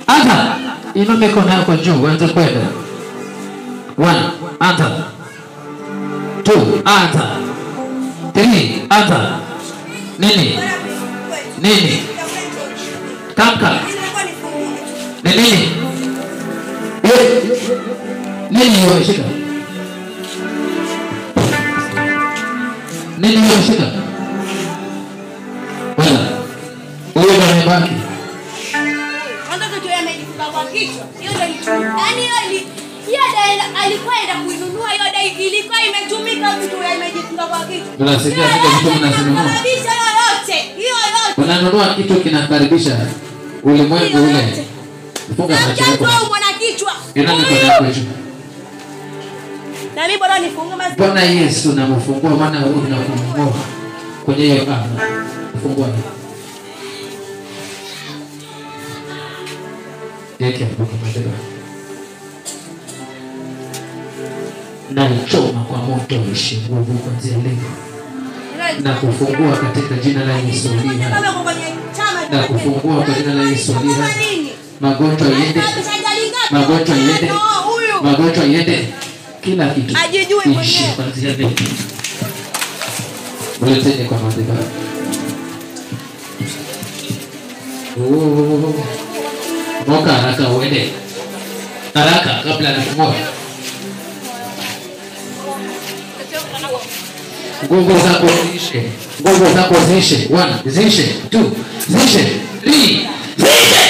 Anza. Inua mikono yako juu, anza kwenda. 1, anza. 2, anza. 3, anza. Nini? Tamka. Nini? Nini hiyo shida? Nini hiyo shida? Wala. Huyo ndio amebaki. Anza kitu yamejifunga kwa kichwa. Hiyo ndio yani alikuwa enda kuinunua hiyo dai ilikuwa imetumika kitu yamejifunga kwa kichwa. Tunasikia kitu mnasinunua. Karibisha yote. Hiyo yote. Unanunua kitu kinakaribisha ulimwengu ule. Funga macho yako. Mwana kichwa. Ina mikono yako juu. Na mimi bora nifunge macho. Bwana Yesu namfungua maana huyu unafungua kwenye hiyo kama. Fungua. Yeke hapo kama ndio. Na choma kwa moto ishi nguvu kuanzia leo. Na kufungua katika jina la Yesu. Na kufungua kwa jina la Yesu. Magonjwa yende. Magonjwa yende. Kila kitu. Ajijui mwenyewe. Kuanzia leo. Mleteni kwa madhabahu. Moka haraka uende. Haraka kabla ya kung'oa. Nguvu zako ziishe. Nguvu zako ziishe. 1, ziishe. 2, ziishe. 3, ziishe.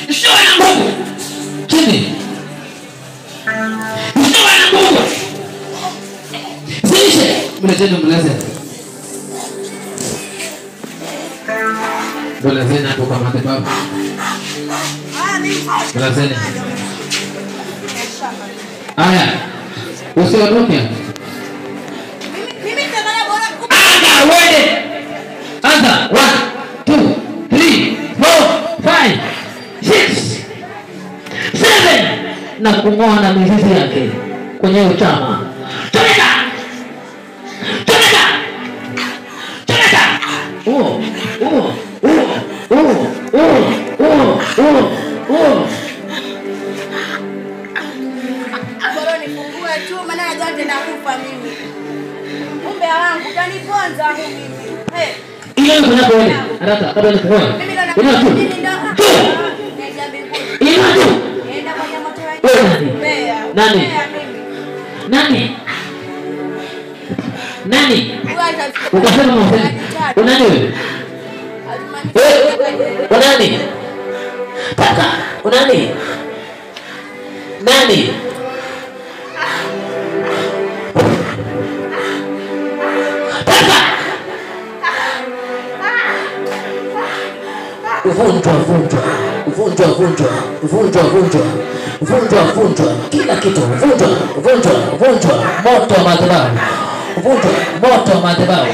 Isiwe na nguvu. Chini. Isiwe na nguvu. Ziishe. Mleteni mleze. Mlezeni hapo kwa madhabahu. Mlezeni. Aya. Usiondoke. Anza 1, 2, 3, 4, 5, 6, 7 na kung'oa na mizizi yake kwenye uchama. Tumeka. Bora nifungue tu maana najua tena kufa mimi. Umbea wangu utaniponza mimi. Ile kuna pole. Haraka kabla nikung'oe. Ina tu. Ina tu. Nenda kwenye moto wa Nani? Ukasema mzee. Unani wewe? Unani? Taka. Unani? Nani? Vunjwa, vunjwa, vunjwa, vunjwa, vunjwa, vunjwa, vunjwa, vunjwa, kila kitu vunjwa, vunjwa, vunjwa, moto wa madhabahu, vunjwa, moto wa madhabahu,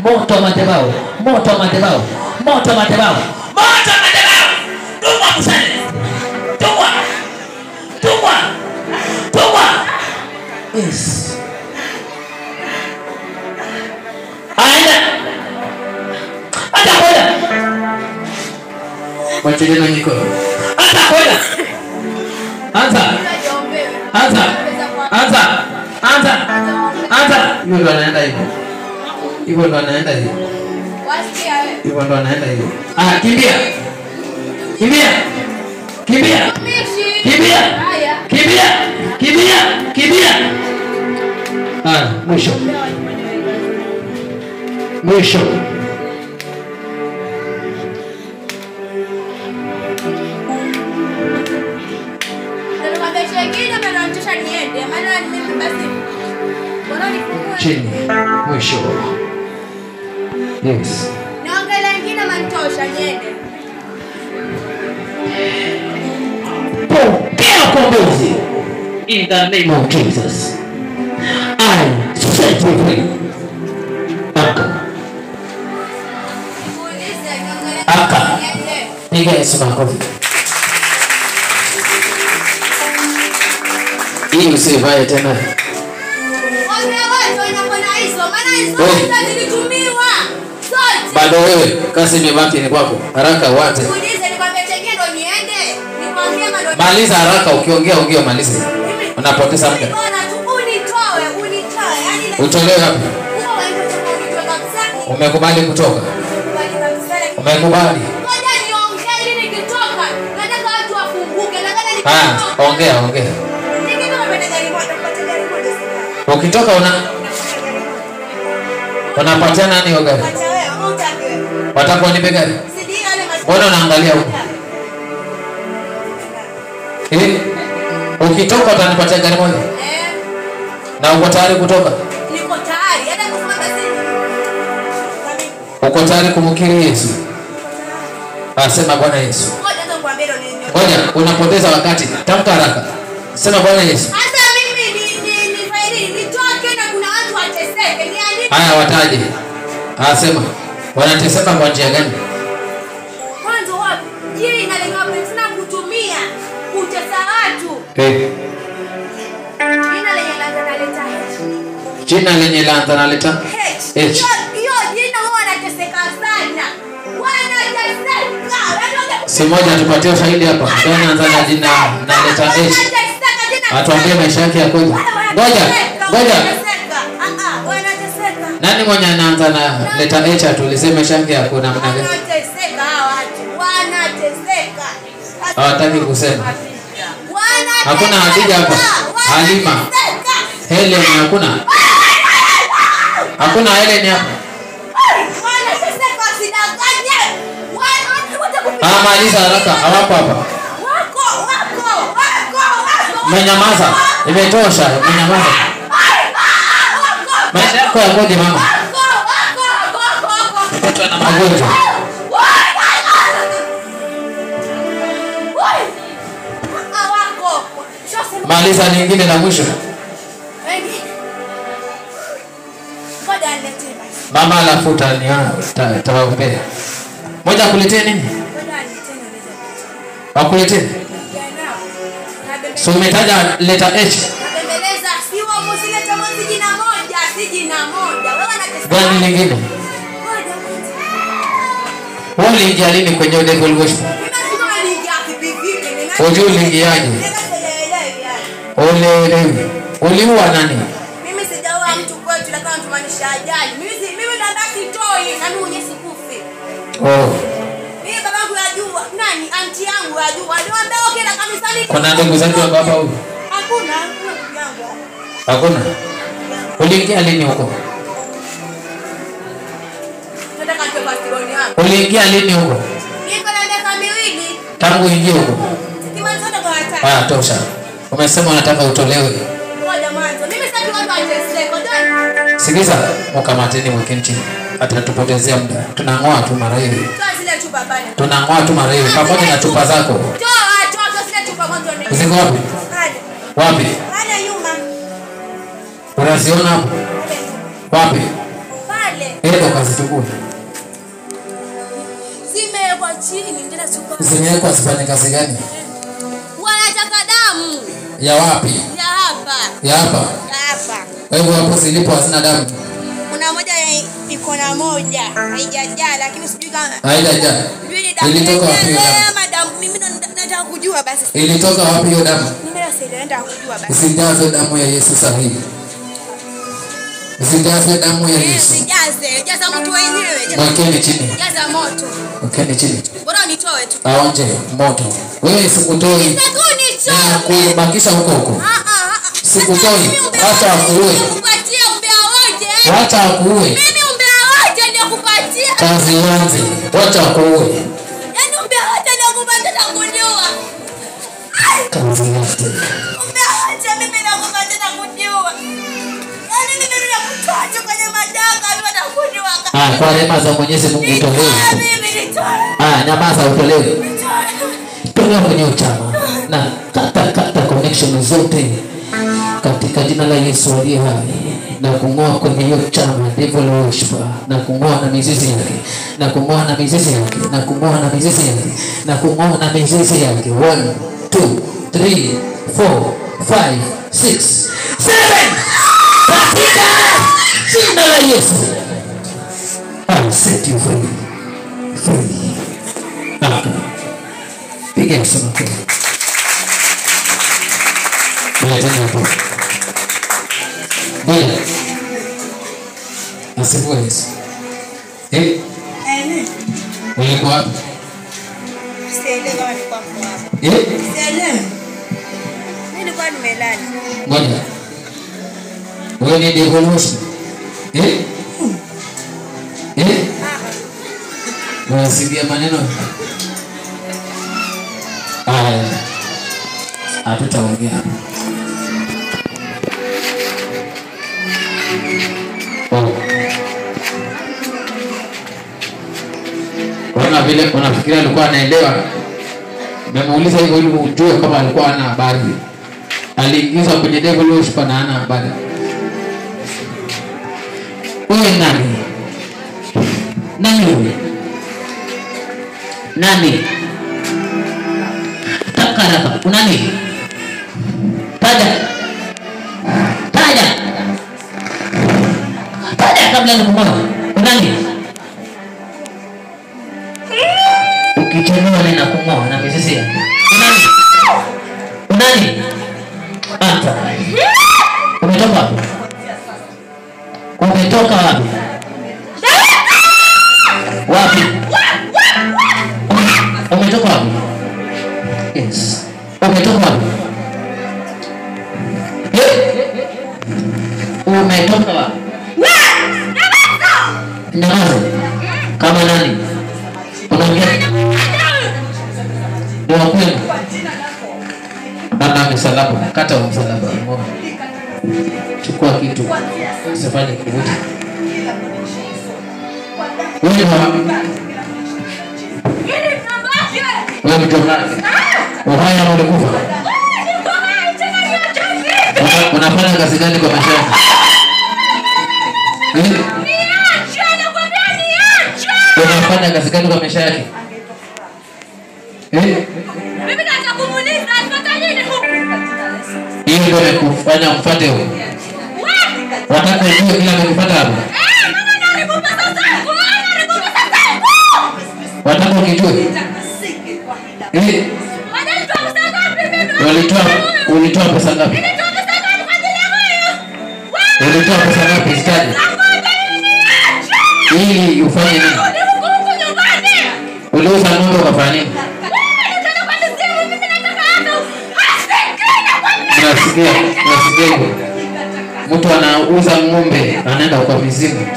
moto wa madhabahu, moto wa madhabahu, moto wa madhabahu, moto wa madhabahu, tumwa kusane, tumwa, tumwa, tumwa, yes, aenda, atakwenda. Wachilena niko. Atakwenda. Anza. Anza. Anza. Anza. Anza. Hivyo ndo anaenda hivyo. Hivyo ndo anaenda hivyo. Wasikia wewe. Hivyo ndo anaenda hivyo. Ah, kimbia. Kimbia. Kimbia. Kimbia. Kimbia. Kimbia. Kimbia. Ah, mwisho. Mwisho. Chini. Mwisho. Yes. Naongelea ingine mantosha niende. Pokea ukombozi. In the name of Jesus. I set you free. Aka. Muulize naongelea Aka. niende. Piga Yesu makofi. Hii usivae tena. Wale watu wanakwenda hizo, maana hizo zote zilitumiwa. Zote. Bado wewe kazi imebaki ni kwako. Haraka uanze. Muulize nikwambie tenge ndo niende. Nikwambie ndo. Maliza haraka, ukiongea maliza. Unapoteza muda. Unitoe. Yaani Utolewe hapa. Umekubali kutoka? Umekubali? Ngoja niongee ili nikitoka. Nataka watu wafunguke. Nataka Ongea. Ukitoka unapatia nani hiyo gari? Watakuwa nipe gari? Mbona unaangalia huko? Ukitoka utanipatia gari moja? Na uko tayari kutoka? Niko tayari. Hata kusema basi. Uko tayari kumkiri Yesu? Sema Bwana Yesu. Ngoja ndo nikwambie ndo nini. Ngoja, unapoteza wakati. Tamka haraka. Sema Bwana Yesu. Hata mimi nitoke na kuna watu wateseke. Ni andike. Haya wataje. Sema. Wanateseka kwa njia gani? Mwanzo wapi? Jina linapenda kutumia kutesa watu. Jina lenye ladha naleta H. Hiyo jina huwa wanateseka sana. Wanateseka. Si moja tupatie faili hapa. Ndio anza na jina naleta H. Atuambie maisha yake yakoje. Ngoja. Wanateseka. Nani mwenye anaanza na leta H atuelezee maisha yake yako namna gani? Wanateseka hawa watu. Wanateseka. Hawataki kusema. Hakuna Hadija hapa. Halima. Helen hakuna. Hakuna Helen hapa. Wanateseka wasidanganye. Maliza haraka. Hawapo hapa. Wako. Menyamaza. Imetosha. Menyamaza. Maisha yako yakoje mama? Mtoto ana magonjwa. Maliza nyingine na mwisho. Mama alafuta ni tawaombea. Moja kuletee nini? Wakuletee? So umetaja leta H. Natembeleza siwa muzileta mwanzi jina moja, si jina moja. Wewe unateseka. Gani lingine? Wewe uliingia lini kwenye Devil Gospel? Ujui uliingiaje? Uliua nani? Mimi sijaua mtu kwetu, lakini tumanisha ajali. Mimi nataka kitoi na mimi mwenyewe sikufi. Mimi babangu yajua, nani anti yangu yajua. Aliwaambia okay na kanisani. Kuna ndugu zake wa baba huyu? Hakuna ndugu yangu. Hakuna. Uliingia lini huko? Nataka nitoe pastoroni hapo. Uliingia lini huko? Niko na miaka 2. Tangu ingie huko. Kimaliza kwa hatari. Tosha. Umesema unataka utolewe. Ngoja mwanzo. Mimi sasa watu wateseka. Sikiza, mkamateni mwekeni chini. Atatupotezea muda. Tunang'oa tu mara hiyo. Kazi ile chupa pale. Tunang'oa tu mara hiyo pamoja na chupa zako. Toa sina chupa moja ni. Ziko wapi? Pale. Wapi? Pale nyuma. Unaziona hapo? Wapi? Pale. Ndio kazichukua. Zimewekwa chini ndio chupa. Zimewekwa zifanye kazi gani? Wanataka damu. Ya wapi? Ya hapa. Ya hapa. Ya hapa. Kwa hivyo hapo zilipo hazina damu. Kuna moja iko na moja haijajaa lakini sijui kama haijajaa. Ilitoka wapi hiyo damu? Madam mimi nataka kujua basi. Ilitoka wapi hiyo damu? Mimi nataka kujua basi. Usijaze damu ya Yesu sahihi. Usijaze damu ya Yesu. Jaza moto wenyewe. Mwekeni chini. Jaza moto. Mwekeni chini. Bora nitoe tu. Aonje moto. Wewe sikutoi. Nitakunichoa. Kubakisha huko huko. Sikutoi. Acha akuue. Kupatia umbea wote. Acha akuue. Mimi umbea wote ndio kupatia. Kazi yanze. Acha akuue. Yaani umbea wote ndio kupatia na kunioa. Kazi yanze. Umbea wote mimi ndio kupatia na kunioa. Yaani mimi ndio kutoa kwenye madanga watu na kunioa. Kwa rehema za Mwenyezi Mungu utolewe. Mimi nitoe. Nyamaza utolewe. Tolewa kwenye uchama. Na kata connection zote katika jina la Yesu aliye hai, na kung'oa kwenye hiyo chama devil worshiper, na kung'oa na mizizi yake, na kung'oa na mizizi yake, na kung'oa na mizizi yake, na kung'oa na mizizi yake. 1 2 3 4 5 6 7 katika jina la Yesu. I'll set you free. Free. Okay. Piga Yesu mkono. Bila tena hapo. Bila. Asifiwe Yesu. Amen. Ulikuwa wapi? Sielewi walikuwa hapo. Sielewi. Mimi nilikuwa nimelala. Ngoja. Wewe ni devolution. Unasikia maneno? Hatutaongea. Kuna vile unafikiria alikuwa anaelewa. Nimemuuliza hivyo ili ujue kama alikuwa hana habari. Aliingizwa kwenye devil worship na hana habari. Wewe nani? Nani wewe? Nani? Takaraka, unani? Taja kabla nikumwona. Unani? Ukichelewa nina kung'oa na mizizi yake. Unani? Anta. Umetoka wapi? Umetoka wapi? Wapi? Umetoka wapi? Yes. Umetoka wapi? Umetoka wapi? Nyamaza. Kama nani? Unaongea? Ndio kweli. Baba msalaba, kata msalaba. Chukua kitu. Usifanye kuvuta. Wewe mtu mmoja. Uhaya ulikufa. Unafanya kazi gani kwa maisha yako? Unafanya kazi gani kwa maisha yake? Mimi nataka kumuuliza atapata nini huko? Hiyo ndio imekufanya mfuate huyo. Wataka kujua kila amekufuata hapo? Mama anaribu pesa zangu. Wataka ukijue? Ulitoa pesa ngapi? Ulitoa pesa ngapi stadi? Ili ufanye nini? Uliuza ng'ombe ukafanya nini? Unasikia hivyo? Mtu anauza ng'ombe anaenda kwa mizimu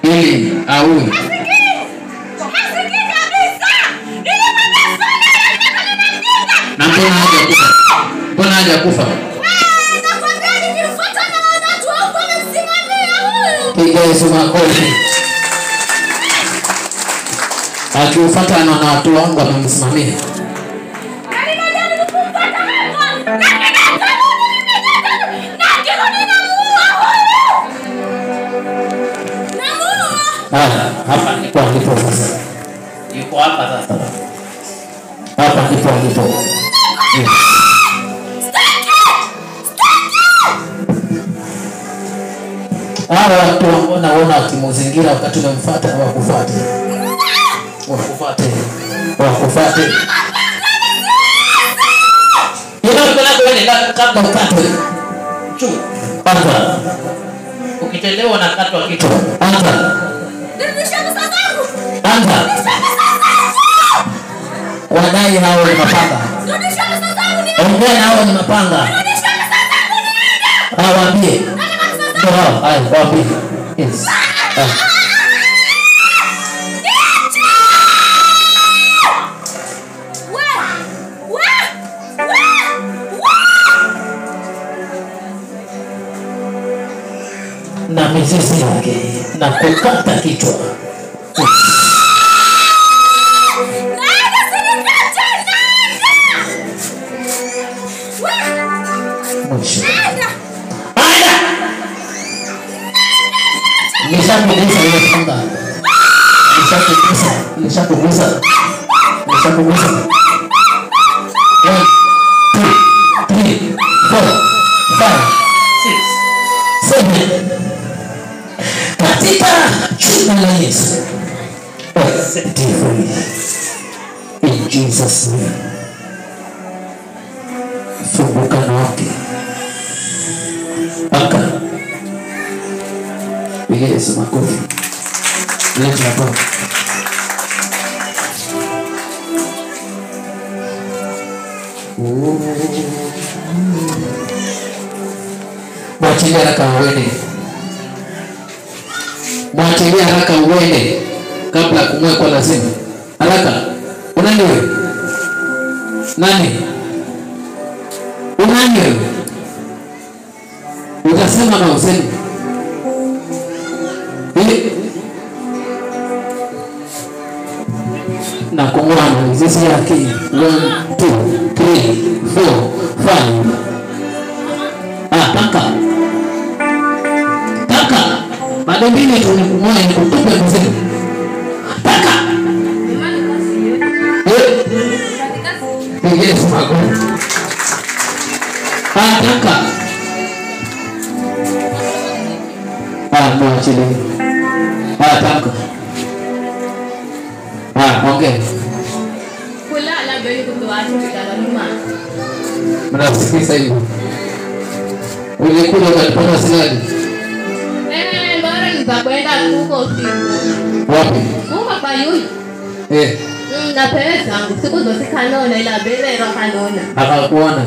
ili aue. Na mbona hajakufa? Piga Yesu makofi. Akiufuata na watu wangu wamemsimamia. Hapa ndipo alipo sasa. Yuko hapa sasa. Hapa ndipo alipo. Hawa watu wanaona wakimuzingira wakati unamfuata na wakufuate. Wakufuate. Yeye kabla ukatwe. Anza. Ukitelewa na katwa kitu. Anza. Wadai hao ni mapanga. Ongea hao ni mapanga. Waambie. Waambie. Yes. Na mizizi yake na kukata kichwa. Nishakugusa ile funga. Nishakugusa. 1, 2, 3, 4, 5, 6, 7. Katika jina la Yesu. In Jesus name. Funguka na wake. Aka. Yesu makofi. Leta hapo. Mwachilia haraka uende. Mwachilia haraka uende kabla kumwekwa lazima. Haraka. Unani wewe? Nani? Unani wewe? Utasema na useme. Na kumwana mizizi yake 1, 2, 3, 4, 5. Taka bado mbili tu ni kumwana ni kutupe mzee. Taka Yesu mago. Taka mwachili. Taka okay. Kulala bali kutoacha kitaluma. Mnasikiliza hiyo? Ulikuja ukapata sinadi? Bora nitakwenda huko usiku. Wapi? Huko kwa yule. Na pesa siku zote kanona ila bebe ro kanona. Akakuona?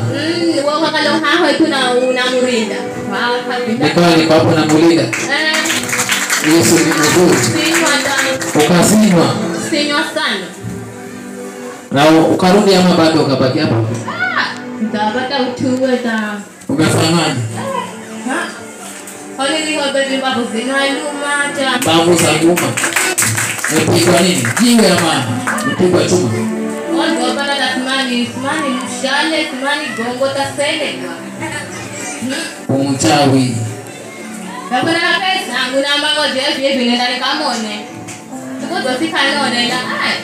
Wao kalo hapo tuna unamurinda. Niko hapo na mulinda. Yesu ni mzuri. Ukasinywa. Sinywa sana. Na ukarudi ama bado ukabaki hapa? Nitapata utuwe ta. Umefanyaje? Hali ni kwa bebe babu zinaluma ta. Babu za nguma. Mpigwa nini? Jiwe ama mpigwa chuma? Wao bana simani mshale, simani gongo tasele. Umchawi. Hakuna pesa, nguna mbango je bibi nenda nikamone. Tuko dosi kanone la ai.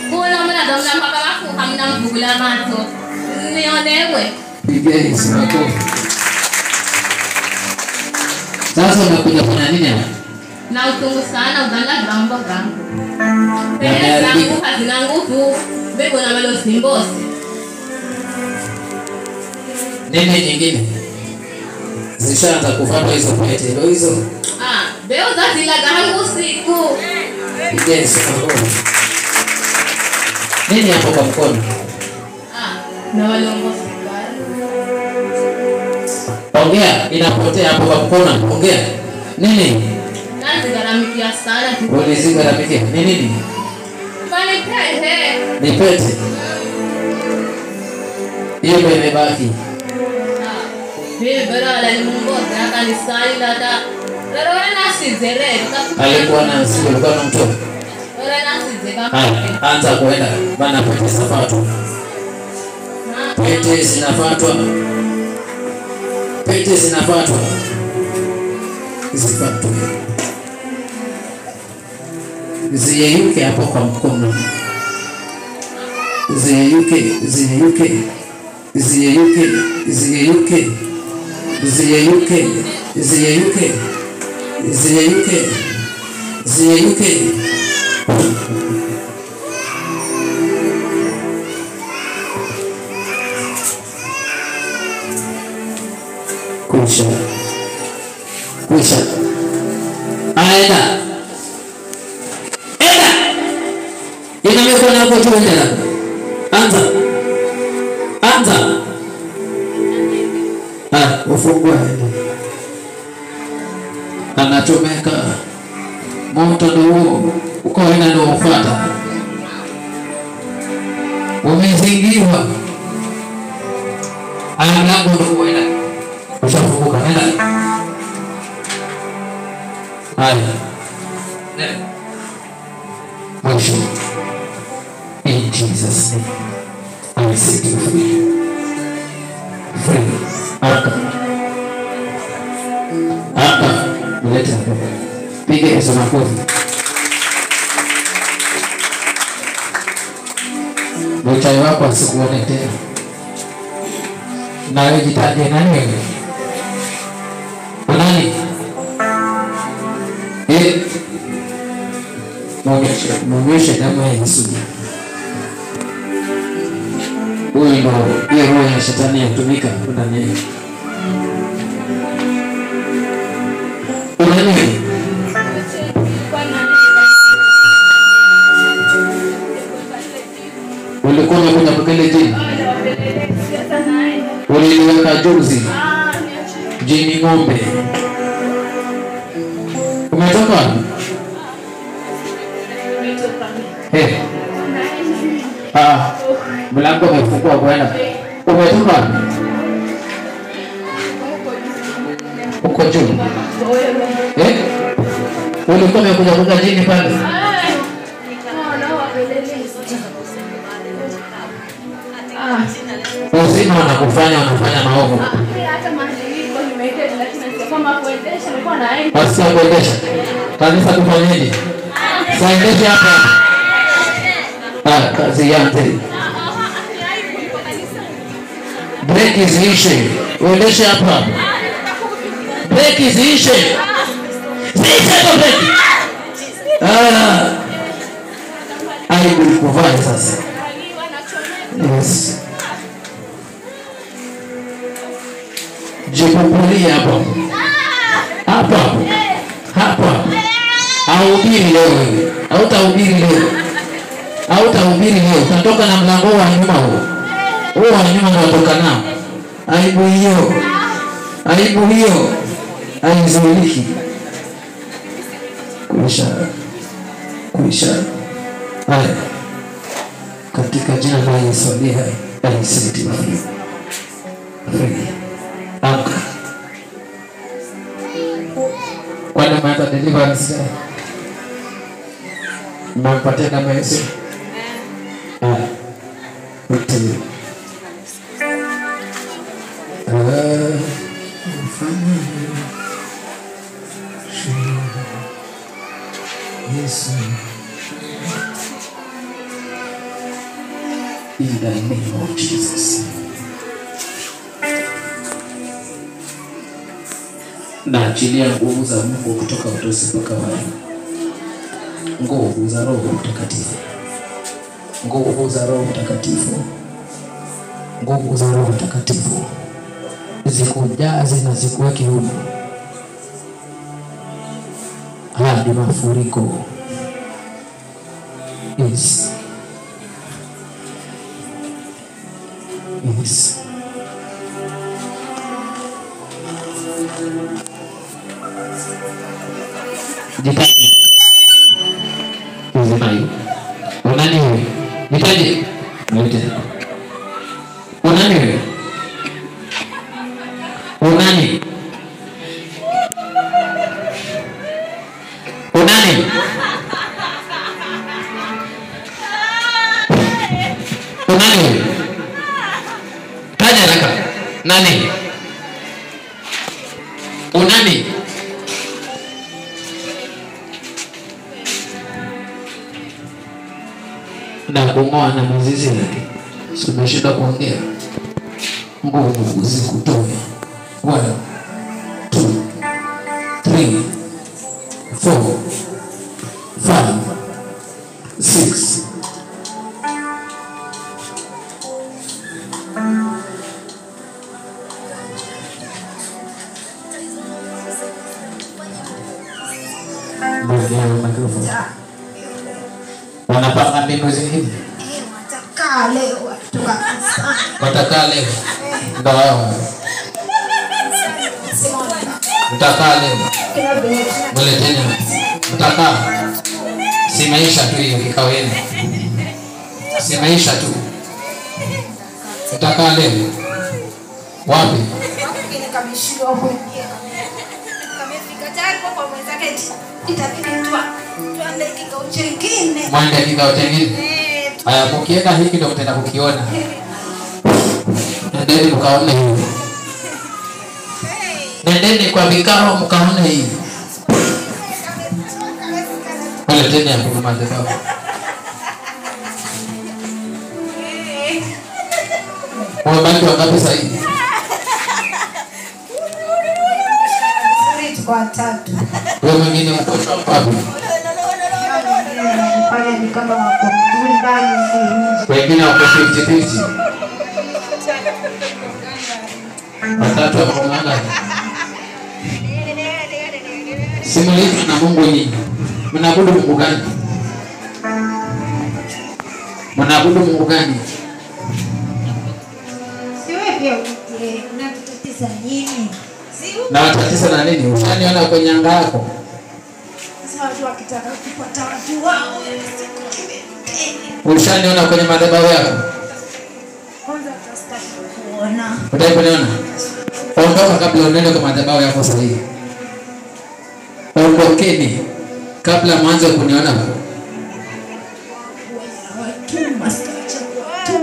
Kuna mna domna mpaka wafu hamna mvugula mato. Nionewe. Pigeni sako. Sasa unakuja kufanya nini hapa? Na utungu sana uganda gambo gangu. Pesa zangu hazina nguvu. Bebo na malo simbosi. Nini nyingine? Zishaanza kufuata hizo pete ndio hizo. Beo za zila gangu usiku. Pigeni sako. Nini hapo kwa mkono? Na walongo sigara. Ongea, inapotea hapo kwa mkono. Ongea. Nini? Nazigaramikia sana. Ulizigaramikia. Ni nini? Bali pete. Ni pete. Hiyo imebaki. Bebera la mungo na kanisani la da. Lero na sizere. Alikuwa na sio alikuwa na mtoto. Anza kuenda bana pete sapato. Pete zinafatwa. Pete zinafatwa. Zifatwe. Ziyeyuke hapo kwa mkono. Ziyeyuke, ziyeyuke. Ziyeyuke, ziyeyuke. Ziyeyuke, ziyeyuke. Ziyeyuke. Ziyeyuke. Kuisha. Kuisha. Aenda. Enda. Inamekuwa hapo tu enda. Anza. Anza. Ufungua. Anachomeka. Moto ndio uko ina ndio ufuata. Umezingirwa. Mlango ndio ina. Ushafunguka. Enda. Haya. Mwisho. In Jesus' name. I set you free. Free. Aka. Mleta. Piga Yesu makofi. Mchawi wako asikuone tena. Na wewe jitaje nani wewe? Nani? Mwonyeshe damu ya Yesu. Huyu ndio hiyo roho ya shetani yatumika ndani yake. Unani? Ulikuwa unakuja kukele jini? Uliweka juzi? Jini ng'ombe. Umetoka? Mlango umefungwa bwana. Umetoka? Uko juu. Ulikuwa umekuja kuja jini pale? Uzima wanafanya maovu. Basi kuendesha. Kanisa kufanyaje? Saendesha hapa. Kazi yangu. Break iziishe. Uendeshe hapa. Break iziishe. Ziishe kwa break. Aibu kuvaa sasa. Yes. Jipupuli hapa. Hapa. Hapa. Haubiri leo. Hautahubiri leo. Hautahubiri leo. Utatoka na mlango wa nyuma huo. Huo wa nyuma unatoka nao. Aibu hiyo. Aibu hiyo. Haizuiliki. Kuisha. Haya. Katika jina la Yesu aliye hai. Alisiti free. Amka. Kwa nini mata deliverance? Mwampatia kama Yesu. Uti. Yes. In the name of Jesus. Na achilia nguvu za Mungu kutoka utosi mpaka wale. Nguvu za Roho Mtakatifu. Nguvu za Roho Mtakatifu. Nguvu za Roho Mtakatifu. Zikujaze na zikuweke huko. Hadi mafuriko. Yes. Yes. Jitaji. Uzimai. Unani wewe? Jitaji. Mwite. Unani wewe? Unani? Unani? Unani? Taja haraka. Nani? Unani? Na kungoa na mzizi yake. Simeshinda kuongea. Nguvu zikutoe. 1 2 3 4 5 6 wanapanga mbinu zingine. Watakaa leo. Ndio wao. Mtakaa leo. Mleteni. Mtakaa. Si maisha tu hiyo kikao yenu. Si maisha tu. Mtakaa leo. Wapi? Mwende kikao chengine. Haya, kukienda hiki ndio mtaenda kukiona. Nendeni mkaone hivi. Nendeni kwa vikao mkaone hivi. Waleteni hapo kwa madhabahu. Wabaki wangapi sasa hivi? Kwa 3. Wewe mwingine mkocho wapi? Pale ni kama wako ndani nje. Wengine wako 50-50. Watatu wako mwana. Simulizi na Mungu nyinyi. Mnaabudu Mungu gani? Mnaabudu Mungu gani? Siwe pia unatatiza nini? Na watatiza na nini? Ushaniona kwenye anga yako? Sasa watu wakitaka kupata watu wao. Ushaniona kwenye madhabahu yako? Kwanza tutastaki kuona. Utaiona? Ondoka kabla uende kwa madhabahu yako sahihi. Ondokeni kabla mwanzo kuniona.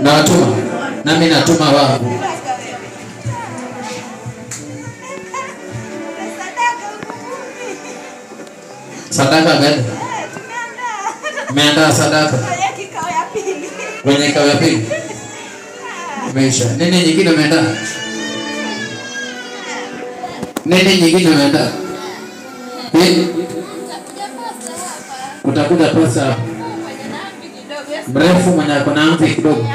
Na watuma. Na mimi natuma wangu. Sadaka gani? Umeandaa sadaka? Kwenye kikao ya pili. Umeisha. Nini nyingine umeandaa? Nini nyingine umeandaa? Utakuja pesa hapa. Mrefu mwenye ako na mvi kidogo.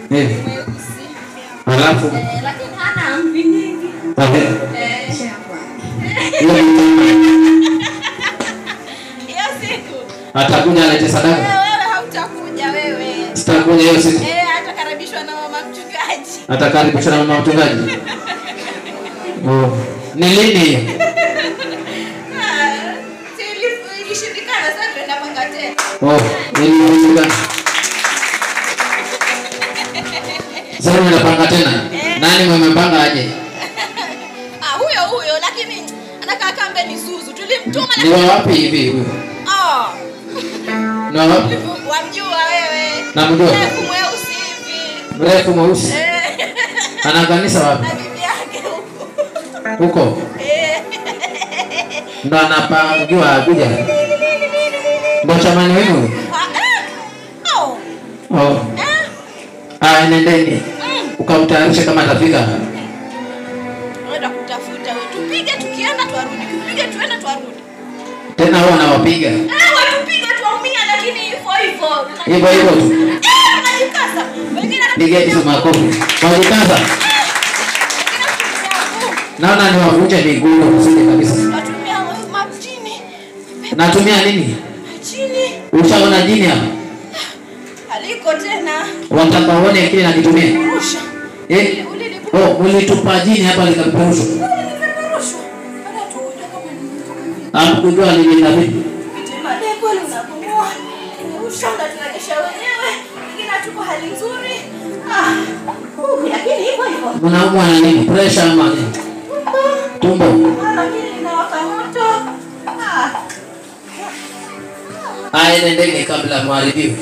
Hivi. Alafu lakini hana mvi nyingi. Hiyo siku atakuja alete sadaka. wewe hautakuja wewe. Sitakuja hiyo siku. Atakaribishwa na mama mchungaji. Atakaribishwa na mama mchungaji. Oh, ni lini? Ilishindikana sasa tuenda panga tena. Oh, ilishindikana. Sasa unapanga tena? Nani mmepanga aje? Huyo lakini anakaa kambe ni Zuzu. Tulimtuma Ni wapi hivi huyo? Ni wapi? Wamjua wewe. Namjua. Mrefu mweusi hivi. Mrefu mweusi. Ana kanisa wapi? Na bibi yake huko. Huko. Ndo anapangiwa kuja. Ndo chamani wenu. Oh. Nendeni. Ukamtayarisha kama atafika. Wenda kutafuta wewe. Tupige tukienda tuarudi. Tupige tuenda tuarudi. Tena wao wanawapiga. Watupige tuumia lakini hivyo. Hivyo tu. Unajikaza. Wengine Nigeti tu makofi. Wajikaza. Naona ni wavunje miguu kusudi kabisa. Natumia majini. Natumia nini? Majini. Ushaona jini hapa? Aliko tena. Watakaone kile nakitumia. Rusha. Ulitupa jini hapa likapeperushwa. Rushwa. Baada tukuja kama ni. Hapo kujua nini vipi? Madeko unapomoa. Rusha ndo tunagesha wenyewe. Ingine tuko hali nzuri. Lakini hivyo. Unaumwa na nini? Pressure ama nini? Tumbo. Lakini inawaka moto. Nendeni kabla muharibiwe.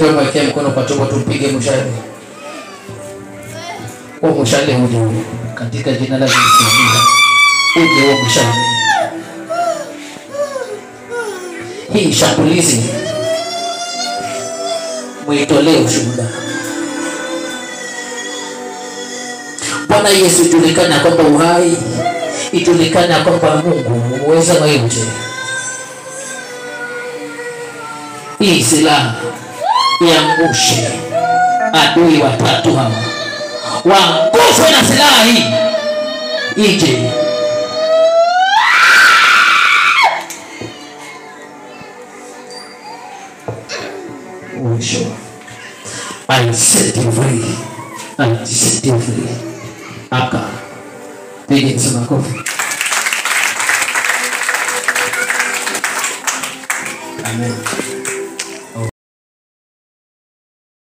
Njoo mwekee mkono kwa tumbo tumpige mshale. Huo mshale uje katika jina la Yesu. Uje huo mshale. Hii shambulizi muitolee ushuhuda. Bwana Yesu, julikana kwamba uhai, ijulikana kwamba Mungu muweza yote. Hii silaha iangushe adui watatu hawa. Waangushwe na silaha hii. Ije. I set you free. I set you free. Aka. Pigi kusema kofi. Amen.